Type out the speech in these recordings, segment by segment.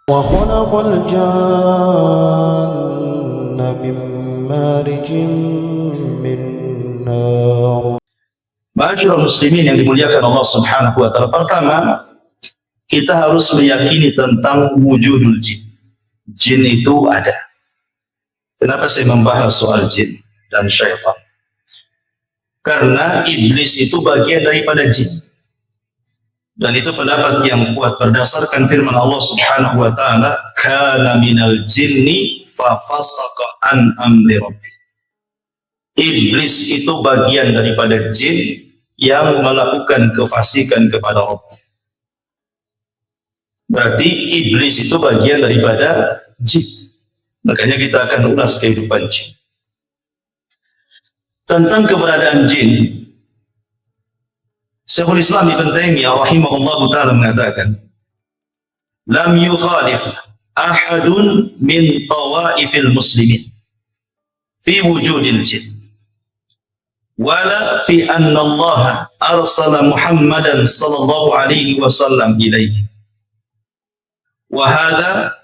وخلق الجن من مارج من نار. Ma'asyiral muslimin yang dimuliakan Allah Subhanahu wa taala. Pertama, kita harus meyakini tentang wujudul jin. Jin itu ada. Kenapa saya membahas soal jin dan syaitan? Karena iblis itu bagian daripada jin. Dan itu pendapat yang kuat berdasarkan firman Allah Subhanahu wa taala, "Kana minal jinni fa fasaqa an amri rabbih." Iblis itu bagian daripada jin yang melakukan kefasikan kepada Rabb. Berarti iblis itu bagian daripada jin. Makanya kita akan ulas kehidupan jin. Tentang keberadaan jin, Syekhul Islam Ibn Taimiyah rahimahullahu ta'ala mengatakan, "Lam yukhalif ahadun min tawaifil muslimin fi wujudil jin. Wala fi anna Allah arsala Muhammadan sallallahu alaihi wasallam ilaihi. Wa hadha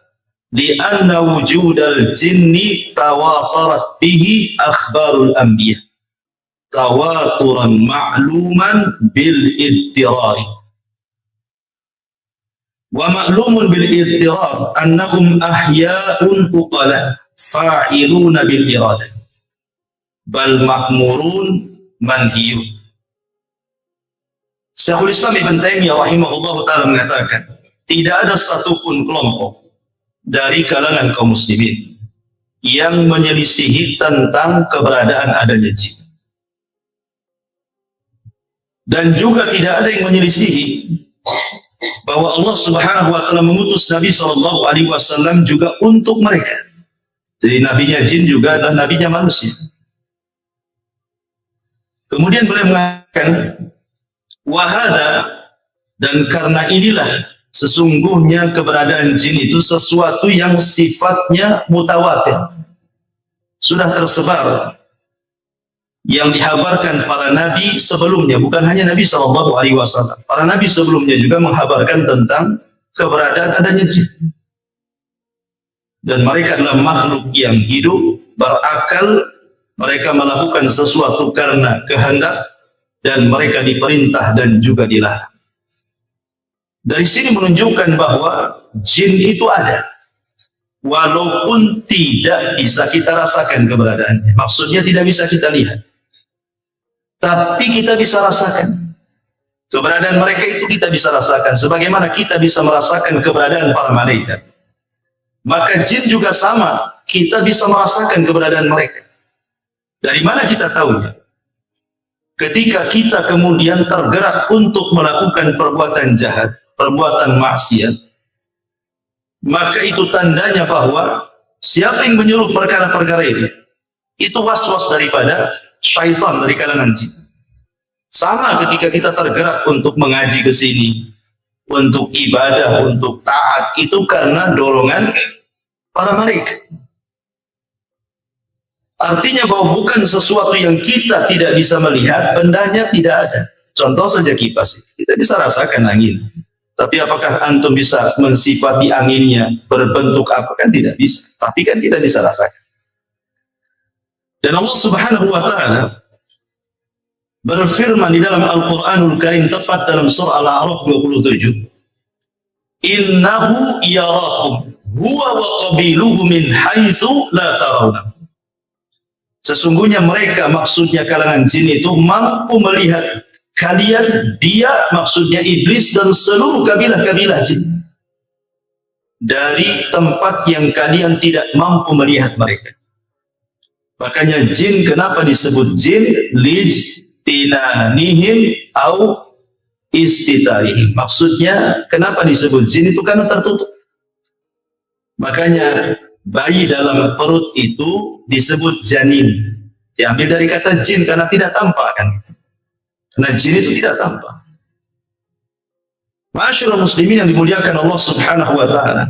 li'anna wujudal jinni tawatarat bihi akhbarul anbiya tawaturan ma'luman bil idtirari. Wa ma'lumun bil idtirar annahum ahya'un uqala fa'iluna bil iradah bal ma'murun manhiyun." Syekhul Islam Ibn Taimiyah rahimahullahu ta'ala mengatakan, tidak ada satupun kelompok dari kalangan kaum muslimin yang menyelisihi tentang keberadaan adanya jin. Dan juga tidak ada yang menyelisihi bahwa Allah Subhanahu wa taala mengutus Nabi sallallahu alaihi wasallam juga untuk mereka. Jadi nabinya jin juga adalah nabinya manusia. Kemudian beliau mengatakan, wahada, dan karena inilah sesungguhnya keberadaan jin itu sesuatu yang sifatnya mutawatir, sudah tersebar, yang dihabarkan para nabi sebelumnya, bukan hanya Nabi SAW. Para nabi sebelumnya juga menghabarkan tentang keberadaan adanya jin. Dan mereka adalah makhluk yang hidup, berakal, mereka melakukan sesuatu karena kehendak, dan mereka diperintah dan juga dilarang. Dari sini menunjukkan bahwa jin itu ada, walaupun tidak bisa kita rasakan keberadaannya. Maksudnya tidak bisa kita lihat, tapi kita bisa rasakan keberadaan mereka. Itu kita bisa rasakan sebagaimana kita bisa merasakan keberadaan para malaikat. Maka jin juga sama, kita bisa merasakan keberadaan mereka. Dari mana kita tahunya? Ketika kita kemudian tergerak untuk melakukan perbuatan jahat, perbuatan maksiat, maka itu tandanya bahwa siapa yang menyuruh perkara-perkara itu was-was daripada syaitan dari kalangan jin. Sama ketika kita tergerak untuk mengaji ke sini, untuk ibadah, untuk taat, itu karena dorongan para malaikat. Artinya bahwa bukan sesuatu yang kita tidak bisa melihat, bendanya tidak ada. Contoh saja kipas, kita bisa rasakan angin. Tapi apakah antum bisa mensifati anginnya berbentuk apa? Kan tidak bisa. Tapi kan kita bisa rasakan. Dan Allah Subhanahu wa ta'ala berfirman di dalam Al-Quranul Karim, tepat dalam surah Al-A'raf 27, "Innahu yarakum huwa wa qabiluhu min haitsu la tarawna." Sesungguhnya mereka, maksudnya kalangan jin itu, mampu melihat kalian, dia maksudnya iblis dan seluruh kabilah-kabilah jin, dari tempat yang kalian tidak mampu melihat mereka. Makanya jin kenapa disebut jin? Lijtinanihim au istitarihim. Maksudnya kenapa disebut jin itu? Karena tertutup. Makanya bayi dalam perut itu disebut janin. Diambil dari kata jin karena tidak tampak kan. Karena jin itu tidak tampak. Ma'asyiral muslimin yang dimuliakan Allah Subhanahu wa ta'ala.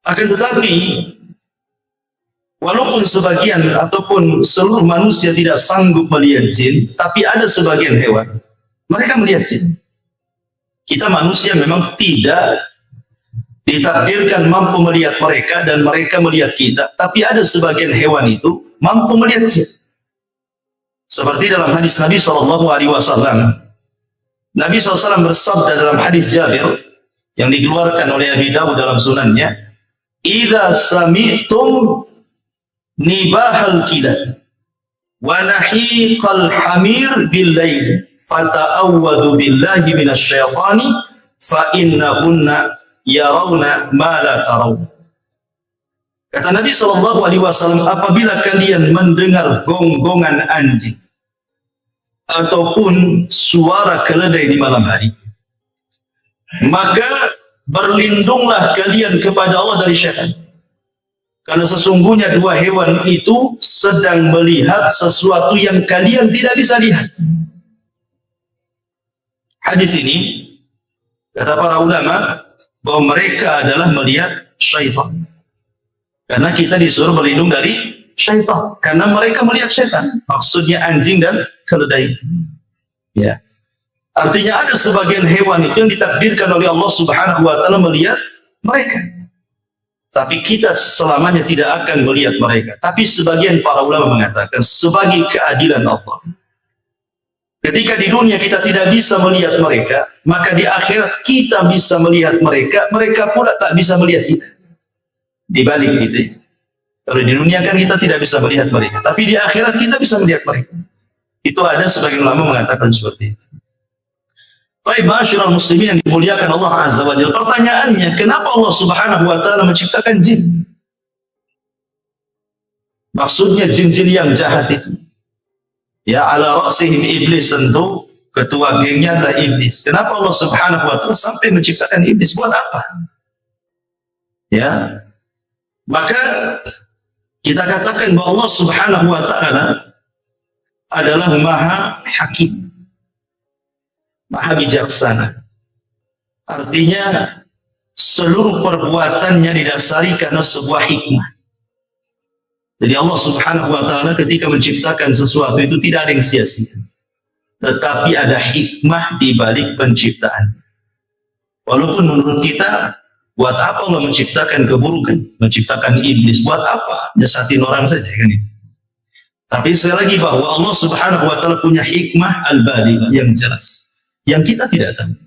Akan tetapi walaupun sebagian ataupun seluruh manusia tidak sanggup melihat jin, tapi ada sebagian hewan mereka melihat jin. Kita manusia memang tidak ditakdirkan mampu melihat mereka dan mereka melihat kita, tapi ada sebagian hewan itu mampu melihat jin. Seperti dalam hadis Nabi SAW. Nabi SAW bersabda dalam hadis Jabir yang dikeluarkan oleh Abi Dawud dalam sunannya, "Idza sami'tum nibahal kilab wa nahiqal hamir bil lail fata'awwadhu billahi minasyaitani fa innahunna yarawna ma la tarawun." Kata Nabi SAW, apabila kalian mendengar gonggongan anjing ataupun suara keledai di malam hari, maka berlindunglah kalian kepada Allah dari syaitan. Karena sesungguhnya dua hewan itu sedang melihat sesuatu yang kalian tidak bisa lihat. Hadis ini, kata para ulama, bahwa mereka adalah melihat syaitan. Karena kita disuruh berlindung dari syaitan. Karena mereka melihat syaitan. Maksudnya anjing dan keledai itu. Ya. Artinya ada sebagian hewan itu yang ditakdirkan oleh Allah Subhanahu wa Ta'ala melihat mereka. Tapi kita selamanya tidak akan melihat mereka. Tapi sebagian para ulama mengatakan sebagai keadilan Allah. Ketika di dunia kita tidak bisa melihat mereka, maka di akhirat kita bisa melihat mereka, mereka pula tak bisa melihat kita. Dibalik gitu ya. Kalau di dunia kan kita tidak bisa melihat mereka, tapi di akhirat kita bisa melihat mereka. Itu ada sebagian ulama mengatakan seperti itu. Baik, ma'asyiral muslimin yang dimuliakan Allah Azza wa Jalla. Pertanyaannya, kenapa Allah Subhanahu wa Ta'ala menciptakan jin? Maksudnya jin-jin yang jahat itu. Ya, ala ra'sihim iblis, tentu ketua gengnya adalah iblis. Kenapa Allah Subhanahu wa Ta'ala sampai menciptakan iblis? Buat apa? Ya. Maka kita katakan bahwa Allah Subhanahu wa Ta'ala adalah Maha Hakim, Maha Bijaksana. Artinya seluruh perbuatannya didasari karena sebuah hikmah. Jadi Allah Subhanahu wa Ta'ala ketika menciptakan sesuatu itu tidak ada yang sia-sia, tetapi ada hikmah di balik penciptaan. Walaupun menurut kita, buat apa Allah menciptakan keburukan, menciptakan iblis? Buat apa? Nyesatin orang saja kan itu. Tapi sekali lagi bahwa Allah Subhanahu wa Ta'ala punya hikmah al-baligh yang jelas, yang kita tidak tahu.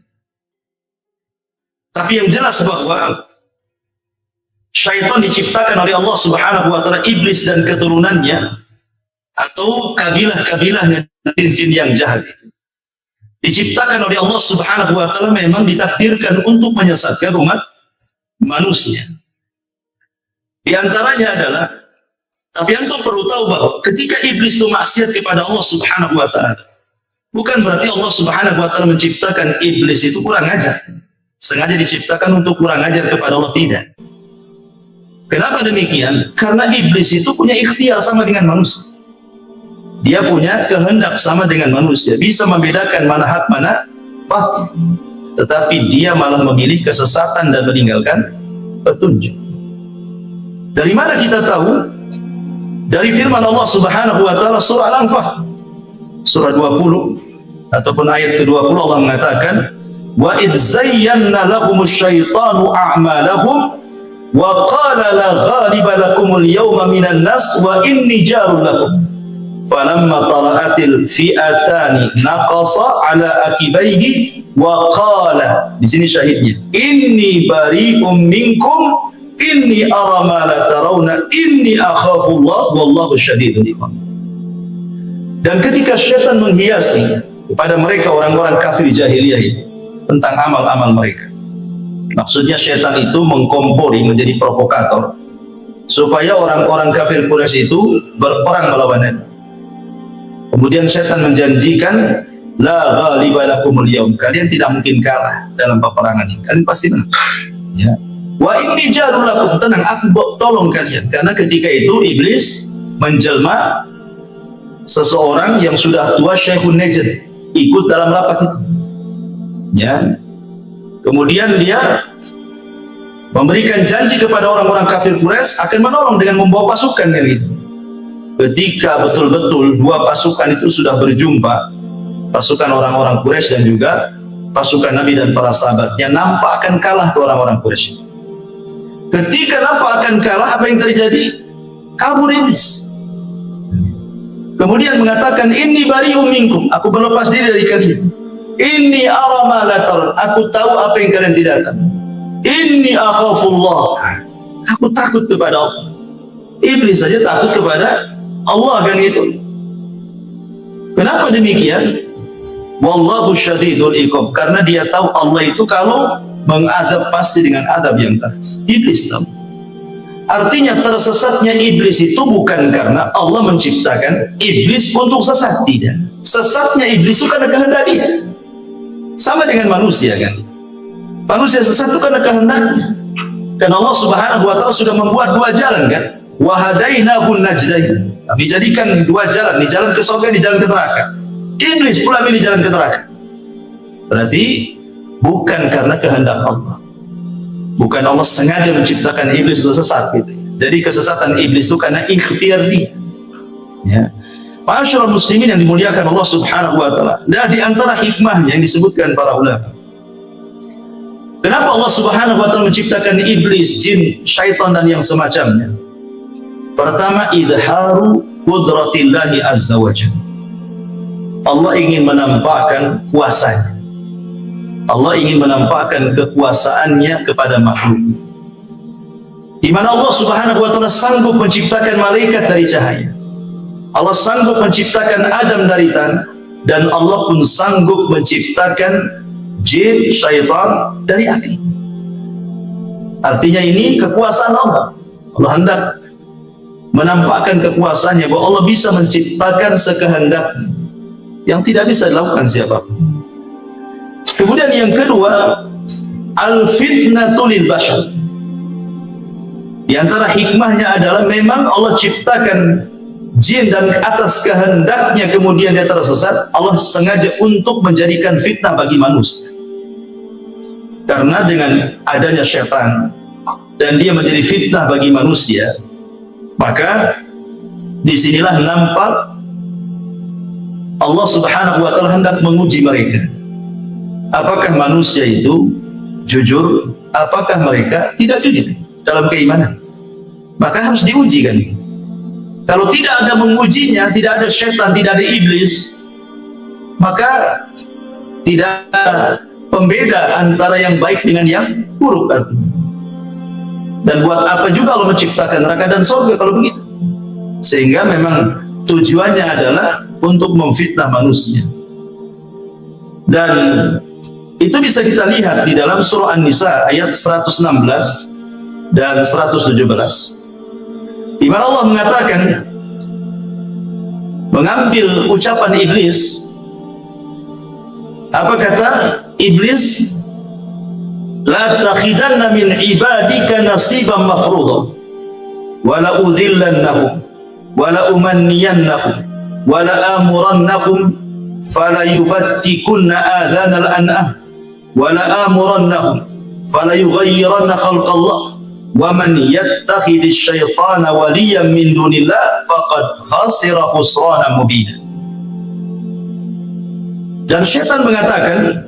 Tapi yang jelas bahwa syaitan diciptakan oleh Allah Subhanahu wa Ta'ala, iblis dan keturunannya atau kabilah-kabilahnya jin yang jahat itu diciptakan oleh Allah Subhanahu wa Ta'ala, memang ditakdirkan untuk menyesatkan umat manusia. Di antaranya adalah, tapi antum perlu tahu bahwa ketika iblis itu maksiat kepada Allah Subhanahu wa Ta'ala, bukan berarti Allah Subhanahu wa Ta'ala menciptakan iblis itu kurang ajar, sengaja diciptakan untuk kurang ajar kepada Allah, tidak. Kenapa demikian? Karena iblis itu punya ikhtiar sama dengan manusia. Dia punya kehendak sama dengan manusia, bisa membedakan mana hak mana batil. Tetapi dia malah memilih kesesatan dan meninggalkan petunjuk. Dari mana kita tahu? Dari firman Allah Subhanahu wa Ta'ala surah Al-Anfal surah 20 ataupun ayat ke-20, Allah mengatakan, wa idz zayyana lahumus syaitanu a'malahum wa qala la ghaliba lakumul yawma minan nas wa inni jarul lakum falamma tara'atil fi'atani naqasa ala akibaihi wa qala, di sini syahidnya, inni bari'um minkum inni ara ma la tarawna inni akhafullah wallahu syadidul iqab. Dan ketika syaitan menghiasi kepada mereka orang-orang kafir jahiliyah itu tentang amal-amal mereka, maksudnya syaitan itu mengkompori, menjadi provokator supaya orang-orang kafir Quraisy itu berperang melawan Nabi. Kemudian syaitan menjanjikan, la ghaliba lakumul yaum, kalian tidak mungkin kalah dalam peperangan ini, kalian pasti menang. Ya. Wa inni jarul lakum, tenang, aku tolong kalian. Karena ketika itu iblis menjelma seseorang yang sudah tua, Syekhun Najd, ikut dalam rapat itu. Ya. Kemudian dia memberikan janji kepada orang-orang kafir Quraisy akan menolong dengan membawa pasukan kan gitu. Ketika betul-betul dua pasukan itu sudah berjumpa, pasukan orang-orang Quraisy dan juga pasukan Nabi dan para sahabatnya, nampak akan kalah ke orang-orang Quraisy. Ketika nampak akan kalah, apa yang terjadi? Kabur iblis. Kemudian mengatakan, inni bari'um minkum, aku berlepas diri dari kalian. Inni ara ma la tarun, aku tahu apa yang kalian tidak tahu. Inni akhafullah, aku takut kepada Allah. Iblis saja takut kepada Allah, kan itu. Kenapa demikian? Wallahu syadidul iqab, karena dia tahu Allah itu kalau mengadab pasti dengan adab yang keras. Iblis tahu. Artinya tersesatnya iblis itu bukan karena Allah menciptakan iblis untuk sesat, tidak. Sesatnya iblis itu karena kehendak dia. Sama dengan manusia, kan. Manusia sesat itu karena kehendaknya. Karena Allah Subhanahu wa taala sudah membuat dua jalan, kan. Wa hadainahu najdain. Kami jadikan dua jalan, di jalan ke surga, di jalan ke neraka. Iblis pula milih jalan ke neraka. Berarti bukan karena kehendak Allah. Bukan Allah sengaja menciptakan iblis untuk sesat, gitu. Jadi kesesatan iblis itu karena ikhtiar dia. Ya. Ma'asyiral muslimin yang dimuliakan Allah Subhanahu wa taala. Dan di antara hikmahnya yang disebutkan para ulama. Kenapa Allah Subhanahu wa taala menciptakan iblis, jin, syaitan dan yang semacamnya? Pertama, idharu qudratillahi azza wa jalla. Allah ingin menampakkan kuasanya. Allah ingin menampakkan kekuasaannya kepada makhluknya. Di mana Allah Subhanahu wa taala sanggup menciptakan malaikat dari cahaya. Allah sanggup menciptakan Adam dari tanah, dan Allah pun sanggup menciptakan jin, syaitan dari api. Artinya ini kekuasaan Allah. Allah hendak menampakkan kekuasaannya bahwa Allah bisa menciptakan sekehendaknya yang tidak bisa dilakukan siapapun. Kemudian yang kedua, al-fitnatu lil bashar. Di antara hikmahnya adalah memang Allah ciptakan jin dan atas kehendaknya kemudian dia tersesat. Allah sengaja untuk menjadikan fitnah bagi manusia. Karena dengan adanya syaitan dan dia menjadi fitnah bagi manusia, maka disinilah nampak Allah Subhanahu wa taala hendak menguji mereka. Apakah manusia itu jujur? Apakah mereka tidak jujur dalam keimanan? Maka harus diuji, kan? Kalau tidak ada mengujinya, tidak ada syaitan, tidak ada iblis, maka tidak ada pembeda antara yang baik dengan yang buruk, artinya. Dan buat apa juga Allah menciptakan neraka dan surga kalau begitu? Sehingga memang tujuannya adalah untuk memfitnah manusia. Dan itu bisa kita lihat di dalam surah An-Nisa ayat 116 dan 117. Di mana Allah mengatakan, mengambil ucapan iblis. Apa kata iblis? La takhidanna min ibadika nasiban mafruḍa wa la udhillannahum wa la umanniyannahum wa la amurannahum fala yubattikunna adhanal an'am wa la amurannahum fala yughayyiranna khalqallah wa man yattakhidhish syaitana waliyan min dunillah faqad khasira khusrana mubina. Dan syaitan mengatakan,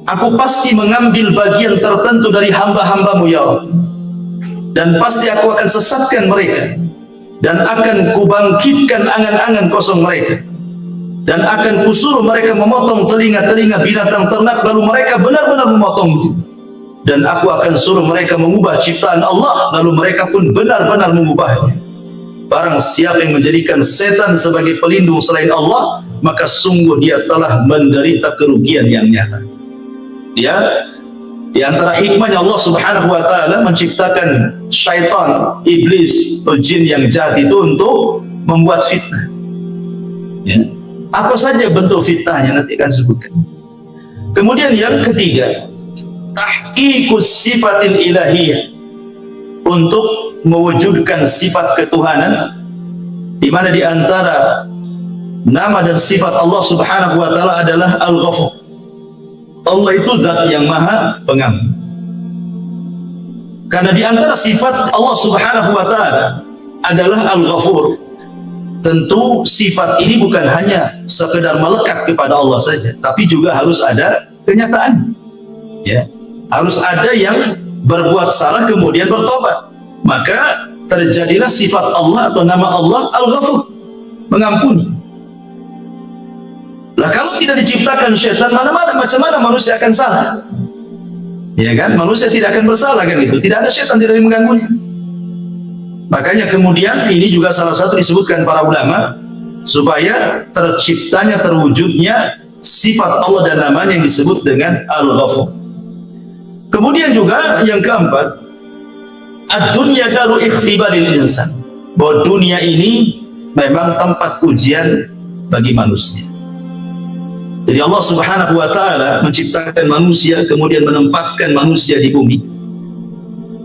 aku pasti mengambil bagian tertentu dari hamba-hambamu ya Allah, dan pasti aku akan sesatkan mereka, dan akan kubangkitkan angan-angan kosong mereka, dan akan kusuruh mereka memotong telinga-telinga binatang ternak, lalu mereka benar-benar memotongnya, dan aku akan suruh mereka mengubah ciptaan Allah, lalu mereka pun benar-benar mengubahnya. Barang siapa yang menjadikan setan sebagai pelindung selain Allah, maka sungguh dia telah menderita kerugian yang nyata. Ya, di antara hikmahnya Allah Subhanahu wa taala menciptakan syaitan, iblis, atau jin yang jahat itu untuk membuat fitnah. Ya. Apa saja bentuk fitnahnya nanti akan sebutkan. Kemudian yang ketiga, tahqiqus sifatil ilahiyah, untuk mewujudkan sifat ketuhanan, di mana di antara nama dan sifat Allah Subhanahu wa taala adalah Al-Ghafur. Allah itu zat yang maha pengampun. Karena di antara sifat Allah Subhanahu wa taala adalah Al-Ghafur. Tentu sifat ini bukan hanya sekedar melekat kepada Allah saja, tapi juga harus ada kenyataan. Ya, harus ada yang berbuat salah kemudian bertobat, maka terjadilah sifat Allah atau nama Allah Al-Ghafur, mengampuni. Lah kalau tidak diciptakan syaitan, macam mana manusia akan salah? Ya kan, manusia tidak akan bersalah kan itu, tidak ada syaitan, tidak ada yang mengganggunya. Makanya kemudian ini juga salah satu disebutkan para ulama, supaya terciptanya, terwujudnya sifat Allah dan namanya yang disebut dengan Al-Ghafur. Kemudian juga yang keempat, ad-dunya daru ikhtibaril insan, bahwa dunia ini memang tempat ujian bagi manusia. Jadi Allah Subhanahu wa taala menciptakan manusia, kemudian menempatkan manusia di bumi,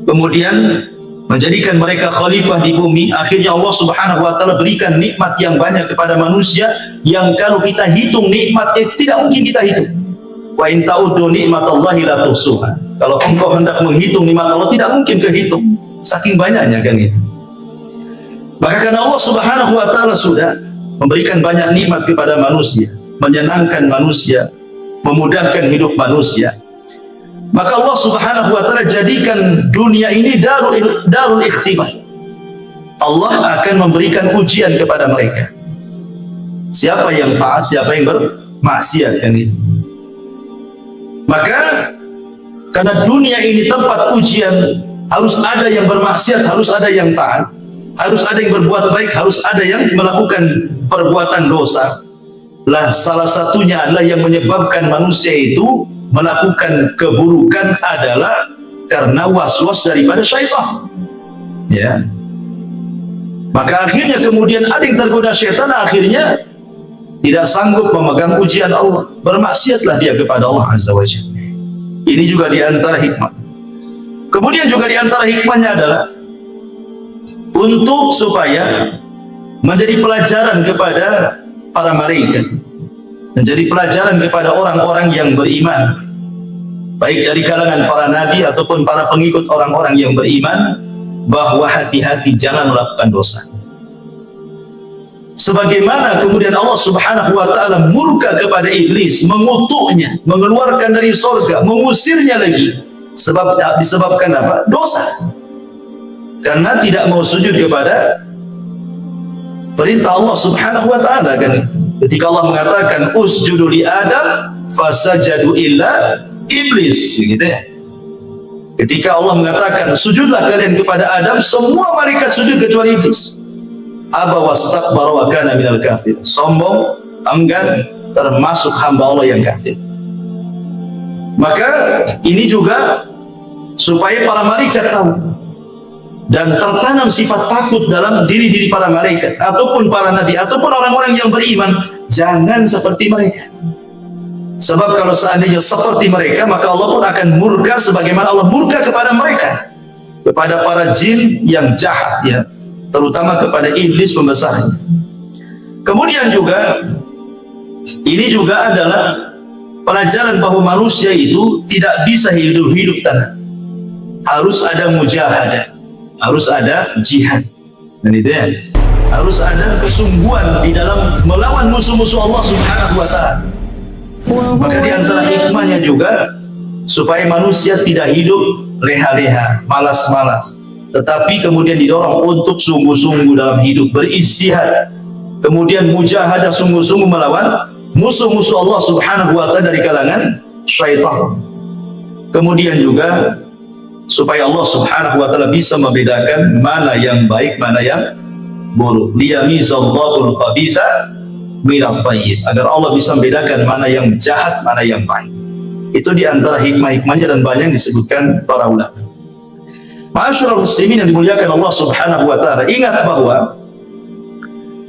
kemudian menjadikan mereka khalifah di bumi. Akhirnya Allah Subhanahu wa taala berikan nikmat yang banyak kepada manusia, yang kalau kita hitung nikmat itu tidak mungkin kita hitung. Wa in ta'uddu nikmatallahi la tuhsuha. Kalau engkau hendak menghitung nikmat Allah, tidak mungkin kehitung, saking banyaknya kan itu. Maka karena Allah Subhanahu wa taala sudah memberikan banyak nikmat kepada manusia, menyenangkan manusia, memudahkan hidup manusia, maka Allah Subhanahu wa taala jadikan dunia ini darul ikhtibar. Allah akan memberikan ujian kepada mereka. Siapa yang taat, siapa yang bermaksiat kan itu. Maka karena dunia ini tempat ujian, harus ada yang bermaksiat, harus ada yang taat, harus ada yang berbuat baik, harus ada yang melakukan perbuatan dosa. Lah salah satunya adalah yang menyebabkan manusia itu melakukan keburukan adalah karena was-was daripada syaitan. Ya. Maka akhirnya kemudian ada yang tergoda syaitan, akhirnya tidak sanggup memegang ujian Allah, bermaksiatlah dia kepada Allah Azza wa Jalla. Ini juga diantara hikmah. Kemudian juga diantara hikmahnya adalah untuk supaya menjadi pelajaran kepada para malaikat, menjadi pelajaran kepada orang-orang yang beriman, baik dari kalangan para nabi ataupun para pengikut orang-orang yang beriman, bahwa hati-hati jangan melakukan dosa. Sebagaimana kemudian Allah Subhanahu wa taala murka kepada iblis, mengutuknya, mengeluarkan dari surga, mengusirnya lagi. Sebab disebabkan apa? Dosa. Karena tidak mau sujud kepada perintah Allah Subhanahu wa taala kan. Ketika Allah mengatakan usjudu li Adam fasajadu illa iblis, gitu ya. Ketika Allah mengatakan sujudlah kalian kepada Adam, semua malaikat sujud kecuali iblis. Aba wastakbara wa kana minal kafir. Sombong, enggan, termasuk hamba Allah yang kafir. Maka ini juga supaya para malaikat tahu dan tertanam sifat takut dalam diri-diri para malaikat ataupun para nabi ataupun orang-orang yang beriman, jangan seperti mereka. Sebab kalau seandainya seperti mereka, maka Allah pun akan murka sebagaimana Allah murka kepada mereka, kepada para jin yang jahat ya, terutama kepada iblis pembesarnya. Kemudian juga ini juga adalah pelajaran bahwa manusia itu tidak bisa hidup tanah. Harus ada mujahadah, harus ada jihad. Dan itu ya, harus ada kesungguhan di dalam melawan musuh-musuh Allah Subhanahu wa taala. Maka di antara hikmahnya juga supaya manusia tidak hidup leha-leha, malas-malas, tetapi kemudian didorong untuk sungguh-sungguh dalam hidup, beristihad, kemudian mujahadah sungguh-sungguh melawan musuh-musuh Allah Subhanahu wa taala dari kalangan syaitan. Kemudian juga supaya Allah Subhanahu wa taala bisa membedakan mana yang baik, mana yang buruk. Liyamizallahu al-khabitha minat tayyib, agar Allah bisa membedakan mana yang jahat, mana yang baik. Itu diantara hikmah-hikmahnya dan banyak disebutkan para ulama. Ma'asyiral muslimin yang dimuliakan Allah Subhanahu wa taala, ingat bahwa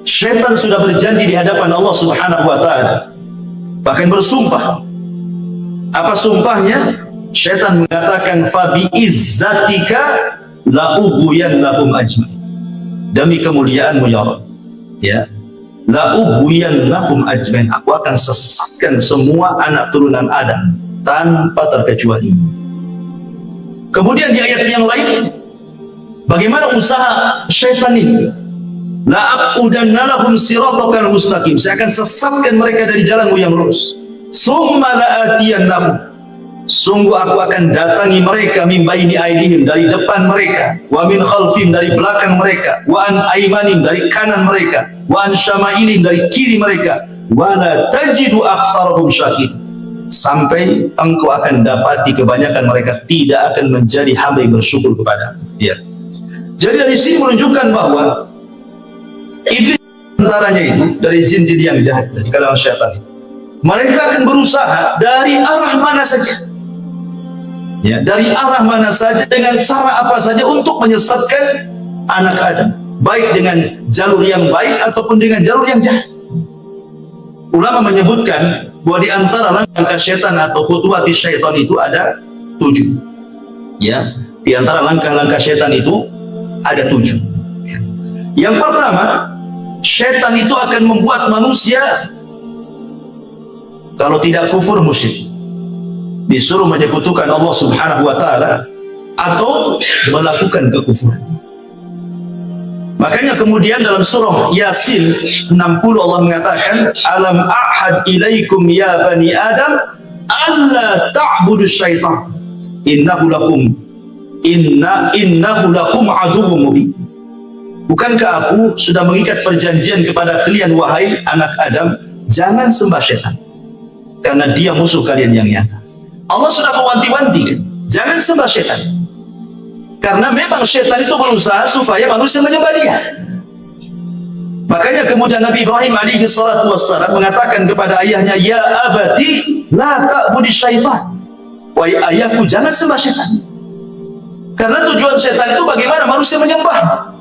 syaitan sudah berjanji di hadapan Allah Subhanahu wa taala, bahkan bersumpah. Apa sumpahnya? Syaitan mengatakan fa bi izzatika la ughwiyannahum ajmain. Demi kemuliaanmu ya Allah, ya, la ughwiyannahum ajmain, aku akan sesatkan semua anak turunan Adam tanpa terkecuali. Kemudian di ayat yang lain, bagaimana usaha syaitan ini? La aqudanna lahum siratal mustaqim, saya akan sesatkan mereka dari jalanmu yang lurus. Summa la atiyannahum, Sungguh aku akan datangi mereka min baini aidihim, dari depan mereka, wa min khalfihim, dari belakang mereka, wa an aimanim, dari kanan mereka, wa an syama'ilihim, dari kiri mereka, wa la tajidu aktsarahum syakir, sampai engkau akan dapati kebanyakan mereka tidak akan menjadi hamba yang bersyukur kepada. Ya. Jadi dari sini menunjukkan bahwa iblis antaranya itu dari jin-jin yang jahat, dari kalangan syaitan itu, mereka akan berusaha dari arah mana saja, ya, dari arah mana saja, dengan cara apa saja untuk menyesatkan anak Adam, baik dengan jalur yang baik ataupun dengan jalur yang jahat. Ulama menyebutkan bahwa di antara langkah syaitan atau khutuwati syaitan itu ada 7. Ya, di antara langkah-langkah syaitan itu ada 7. Ya. Yang pertama, syaitan itu akan membuat manusia kalau tidak kufur musyrik, disuruh menyekutukan Allah Subhanahu wa taala atau melakukan kekufuran. Makanya kemudian dalam surah Yasin 60 Allah mengatakan, alam ahad ilaikum ya bani adam alla ta'budu syaitan innahu lakum aduwwum mubin. Bukankah aku sudah mengikat perjanjian kepada kalian wahai anak Adam, jangan sembah syaitan karena dia musuh kalian yang nyata. Allah sudah mewanti-wanti kan, jangan sembah syaitan, karena memang syaitan itu berusaha supaya manusia menyembah dia. Makanya kemudian Nabi Ibrahim alaihi salatu wassalam mengatakan kepada ayahnya, ya abati la ta'budi syaitan, wahai ayahku jangan sembah syaitan, karena tujuan syaitan itu bagaimana manusia menyembah,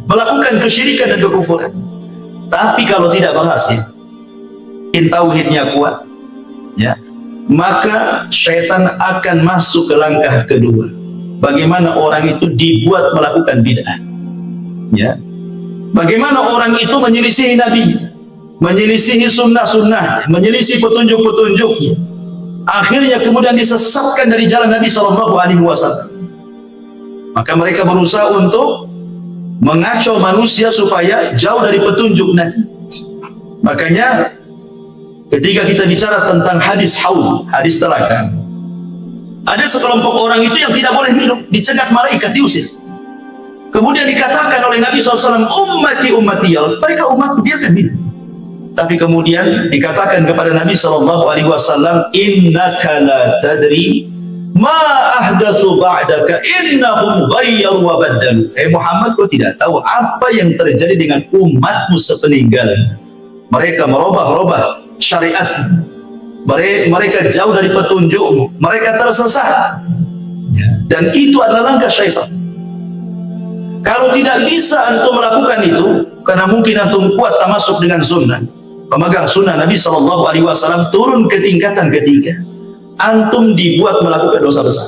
melakukan kesyirikan dan kekufuran. Tapi kalau tidak berhasil, tauhidnya kuat, ya, maka syaitan akan masuk ke langkah kedua. Bagaimana orang itu dibuat melakukan bid'ah, ya. Bagaimana orang itu menyelisihi Nabi, menyelisihi sunnah-sunnah, menyelisih petunjuk-petunjuknya, akhirnya kemudian disesatkan dari jalan Nabi SAW. Maka mereka berusaha untuk mengacau manusia supaya jauh dari petunjuk Nabi. Makanya ketika kita bicara tentang hadis haud, hadis telaga, ada sekelompok orang itu yang tidak boleh minum, dicegat malaikat, diusir. Kemudian dikatakan oleh Nabi SAW, ummati ummati, ya mereka umatku, biarkan minum. Tapi kemudian dikatakan kepada Nabi SAW, innaka la tadri ma ahdatsu ba'daka innahum ghayyaru wa baddalu. Muhammad, kau tidak tahu apa yang terjadi dengan umatmu sepeninggalmu. Mereka merubah-rubah syariat, mereka jauh dari petunjukmu, mereka tersesat, dan itu adalah langkah syaitan. Kalau tidak bisa antum melakukan itu, karena mungkin antum kuat tamasuk dengan sunnah, pemegang sunnah Nabi SAW, turun ke tingkatan ketiga, antum dibuat melakukan dosa besar.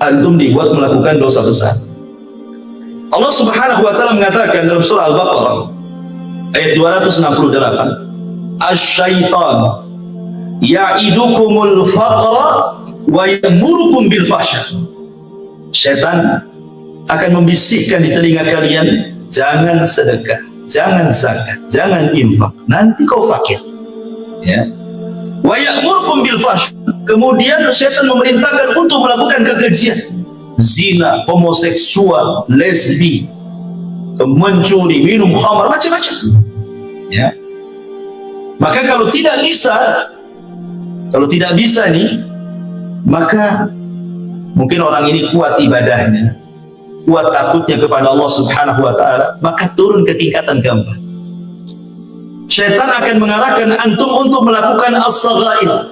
Antum dibuat melakukan dosa besar. Allah Subhanahu wa taala mengatakan dalam surah Al-Baqarah ayat 268, asy-syaitan ya'idukumul faqra wa ya'murukum bil fahsya. Syaitan akan membisikkan di telinga kalian, jangan sedekah, jangan zakat, jangan infak, nanti kau fakir, ya. Wa ya'murukum bil fahsy, kemudian syaitan memerintahkan untuk melakukan kekejian, zina, homoseksual, lesbi, mencuri, minum khamar, macam-macam, ya. Maka kalau tidak bisa nih, maka mungkin orang ini kuat ibadahnya, kuat takutnya kepada Allah Subhanahu wa taala, maka turun ke tingkatan keempat. Syaitan akan mengarahkan antum untuk melakukan as-saghair,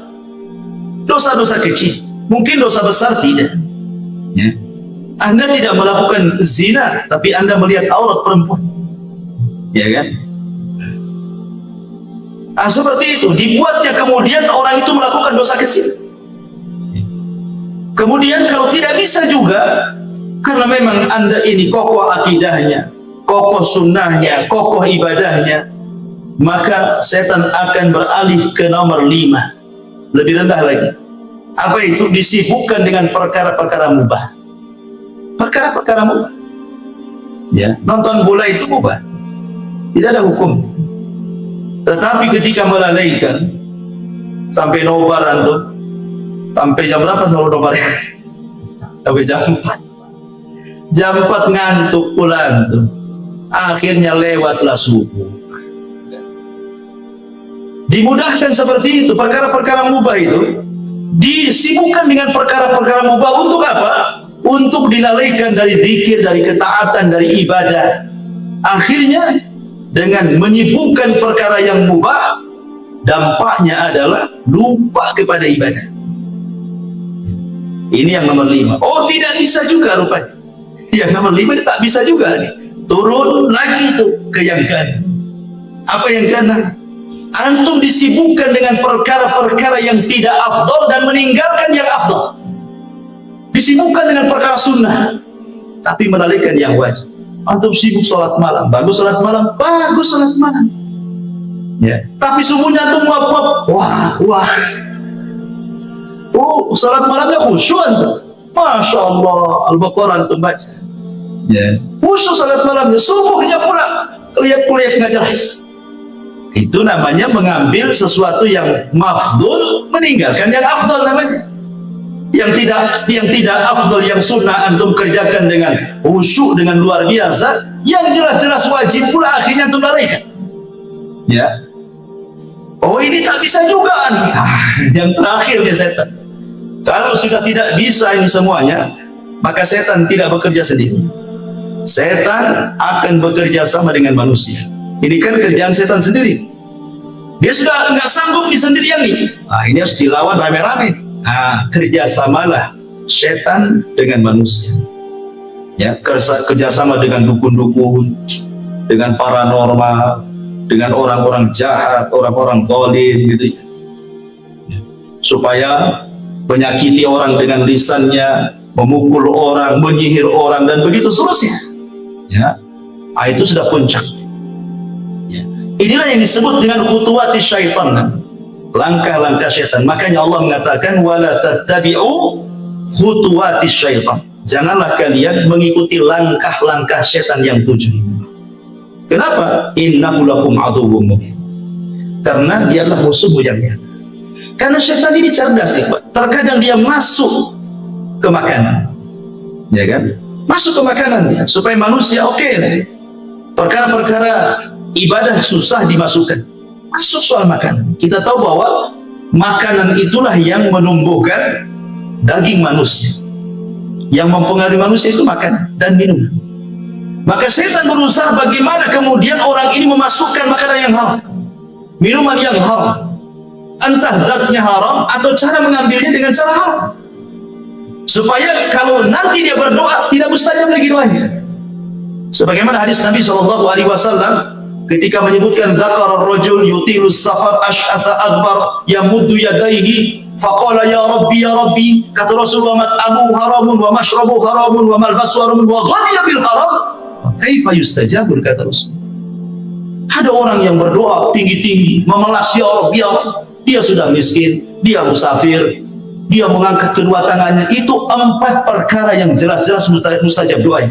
dosa-dosa kecil, mungkin dosa besar tidak, ya. Anda tidak melakukan zina, tapi Anda melihat aurat perempuan, ya kan? Seperti itu dibuatnya, kemudian orang itu melakukan dosa kecil. Kemudian kalau tidak bisa juga, karena memang Anda ini kokoh akidahnya, kokoh sunnahnya, kokoh ibadahnya, maka setan akan beralih ke nomor 5, lebih rendah lagi. Apa itu? Disibukkan dengan perkara-perkara mubah. Perkara-perkara mubah, ya. Nonton bola itu mubah, tidak ada hukum. Tetapi ketika melalaikan sampai nobar antum, Sampai jam berapa nobar? Sampai jam 4. Jam 4 ngantuk pulang tuh. Akhirnya lewatlah subuh. Dimudahkan seperti itu. Perkara-perkara mubah itu disibukkan dengan perkara-perkara mubah untuk apa? Untuk dilalaikan dari zikir, dari ketaatan, dari ibadah. Akhirnya dengan menyibukkan perkara yang mubah, dampaknya adalah lupa kepada ibadah. Ini yang nomor 5. Oh, tidak bisa juga rupanya. Yang nomor 5 itu tak bisa juga nih. Turun lagi itu ke yang kanan. Apa yang kanan? Antum disibukkan dengan perkara-perkara yang tidak afdal dan meninggalkan yang afdal. Disibukkan dengan perkara sunnah, tapi melalaikan yang wajib. Antum sibuk sholat malam, bagus sholat malam, bagus sholat malam. Ya, tapi subuhnya antum wah, oh, sholat malamnya khusyuk antum. Masya Allah, Al-Baqarah antum baca. Ya, khusyuk sholat malamnya, subuhnya pula kelihatan nggak jelas. Itu namanya mengambil sesuatu yang mafdul, meninggalkan yang afdal namanya. Yang tidak afdal, yang sunnah antum kerjakan dengan khusyuk, dengan luar biasa, yang jelas-jelas wajib pula akhirnya antum lalaikan. Ya. Oh, ini tak bisa juga nih. Yang terakhir ya setan. Kalau sudah tidak bisa ini semuanya, maka setan tidak bekerja sendiri. Setan akan bekerja sama dengan manusia. Ini kan kerjaan setan sendiri. Dia sudah nggak sanggup di sendirian nih. Nah, ini harus dilawan rame-rame. Nah, kerjasamalah setan dengan manusia. Ya, kerjasama dengan dukun-dukun, dengan paranormal, dengan orang-orang jahat, orang-orang zalim gitu ya. Supaya menyakiti orang dengan lisannya, memukul orang, menyihir orang, dan begitu seterusnya. Ya, itu sudah puncak. Ya. Inilah yang disebut dengan khutuwati syaitan, langkah-langkah syaitan. Makanya Allah mengatakan wala tattabi'u khutuwati syaitan. Janganlah kalian mengikuti langkah-langkah syaitan yang 7 ini. Kenapa? Innahu lakum aduwwum mubin. Karena dia adalah musuhmu yang nyata. Karena syaitan ini cerdas, terkadang dia masuk ke makanan, ya kan? Masuk ke makanan dia, supaya manusia oke, perkara-perkara ibadah susah dimasukkan, masuk soal makanan. Kita tahu bahwa makanan itulah yang menumbuhkan daging manusia, yang mempengaruhi manusia itu makanan dan minuman. Maka setan berusaha bagaimana kemudian orang ini memasukkan makanan yang haram, minuman yang haram, entah zatnya haram atau cara mengambilnya dengan cara haram, supaya kalau nanti dia berdoa tidak mustajab lagi doanya. Sebagaimana hadis Nabi SAW ketika menyebutkan dzakara ar-rajul yutilu safar ash'atha aghbar yamuddu yadayhi faqala ya rabbi, kata Rasulullah, mat'amu haramun wa mashrabu haramun wa malbasu haramun wa ghadiya bil haram, kaifa yustajabu, kata Rasul. Ada orang yang berdoa tinggi-tinggi memelas, ya Rabb, ya Rabb. Dia sudah miskin, dia musafir, dia mengangkat kedua tangannya. Itu 4 perkara yang jelas-jelas mustajab doa.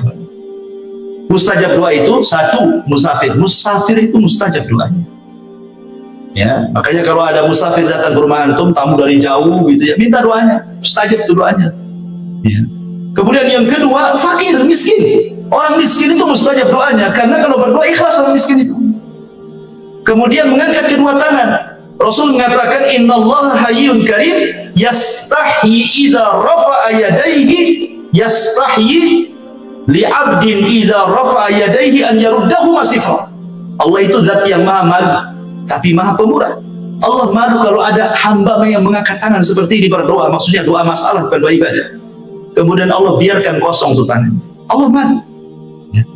Mustajab doa itu 1, musafir. Musafir itu mustajab doanya. Ya, makanya kalau ada musafir datang ke rumah antum, tamu dari jauh gitu ya, minta doanya, mustajab itu doanya. Ya. Kemudian yang kedua, fakir, miskin. Orang miskin itu mustajab doanya, karena kalau berdoa ikhlas orang miskin itu. Kemudian mengangkat kedua tangan. Rasul mengatakan innallaha hayyun karim yastahyi idza rafa'a yadayhi yastahyi li'abdin idza rafa'a yadayhi an yaruddahu masifra. Allah itu zat yang maha malu tapi maha pemurah. Allah malu kalau ada hamba yang mengangkat tangan seperti ini berdoa, maksudnya doa masalah bukan doa ibadah, kemudian Allah biarkan kosong tuh tangan. Allah malu. Ya.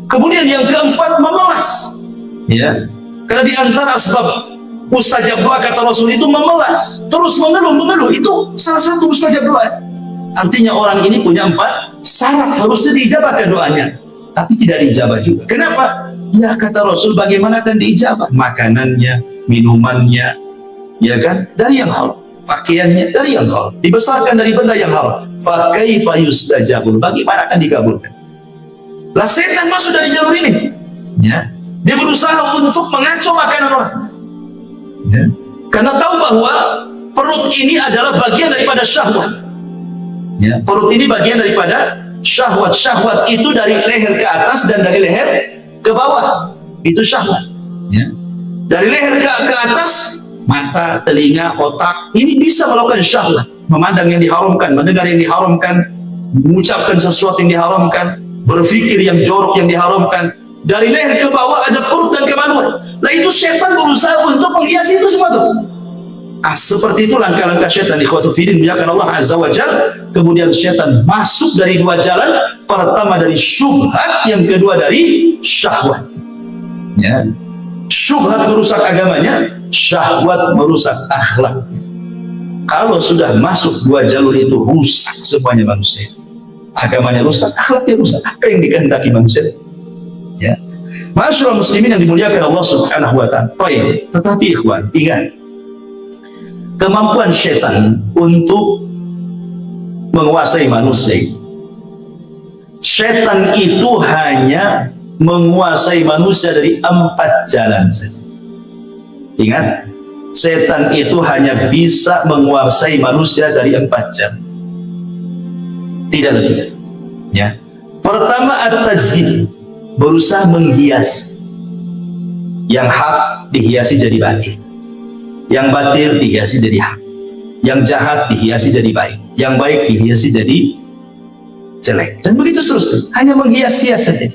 Kemudian yang keempat, memelas. Ya. Karena di antara sebab mustajab doa kata Rasul itu memelas, terus mengeluh, itu salah satu mustajab doa. Artinya orang ini punya 4 syarat harusnya diijabahkan doanya, tapi tidak diijabah juga. Kenapa? Ya kata Rasul, bagaimana akan diijabah? Makanannya, minumannya, ya kan, dari yang haram, pakaiannya dari yang haram, dibesarkan dari benda yang haram. Fa kaifa yustajabun, bagaimana akan dikabulkan? Lah setan masuk dari jalur ini. Ya. Dia berusaha untuk mengacau makanan orang. Ya. Karena tahu bahwa perut ini adalah bagian daripada syahwat. Ya, perut ini bagian daripada syahwat. Syahwat itu dari leher ke atas dan dari leher ke bawah. Itu syahwat. Ya. Dari leher ke atas, mata, telinga, otak, ini bisa melakukan syahwat. Memandang yang diharamkan, mendengar yang diharamkan, mengucapkan sesuatu yang diharamkan, berpikir yang jorok yang diharamkan. Dari leher ke bawah ada perut dan kemaluan. Nah itu setan berusaha untuk menghiasi itu semua tuh. Seperti itu langkah-langkah setan. Ikhwatu fiddin, muliakan Allah Azza wa Jalla. Kemudian setan masuk dari dua jalan. Pertama dari syubhat, yang kedua dari syahwat. Ya. Syubhat merusak agamanya, syahwat merusak akhlak. Kalau sudah masuk dua jalur itu, rusak semuanya manusia. Agamanya rusak, akhlaknya rusak. Apa yang dikehendaki manusia? Ya. Masyaallah muslimin yang dimuliakan Allah Subhanahu wa taala. Tetapi ikhwan, ingat, kemampuan setan untuk menguasai manusia. Setan itu hanya menguasai manusia dari 4 jalan saja. Ingat, setan itu hanya bisa menguasai manusia dari 4 jalan. Tidak lebih. Ya. Pertama, at-tazyib, berusaha menghias. Yang hak dihiasi jadi batil. Yang batil dihiasi jadi hak. Yang jahat dihiasi jadi baik. Yang baik dihiasi jadi jelek. Dan begitu terus. Hanya menghias-hias saja.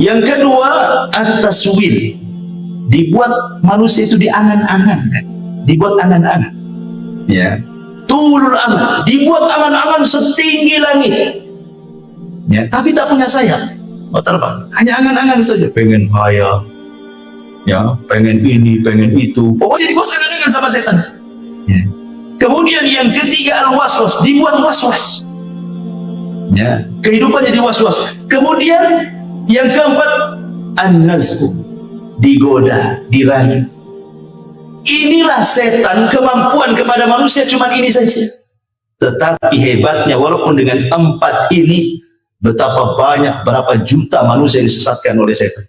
Yang kedua, at-taswil. Dibuat manusia itu diangan-angan. Dibuat angan-angan. Ya. Tulul aman. Dibuat angan-angan setinggi langit. Ya. Tapi tak punya sayap. Mau terbang. Hanya angan-angan saja. Pengen kaya. Ya, pengen ini, pengen itu. Pokoknya dibuat angan-angan sama setan. Ya. Kemudian yang ketiga, al-waswas. Dibuat waswas. Ya. Kehidupannya di-waswas. Kemudian yang keempat, an-naz'u. Digoda, dirayu. Inilah setan, kemampuan kepada manusia cuma ini saja. Tetapi hebatnya, walaupun dengan 4 ini, betapa banyak, berapa juta manusia yang disesatkan oleh setan.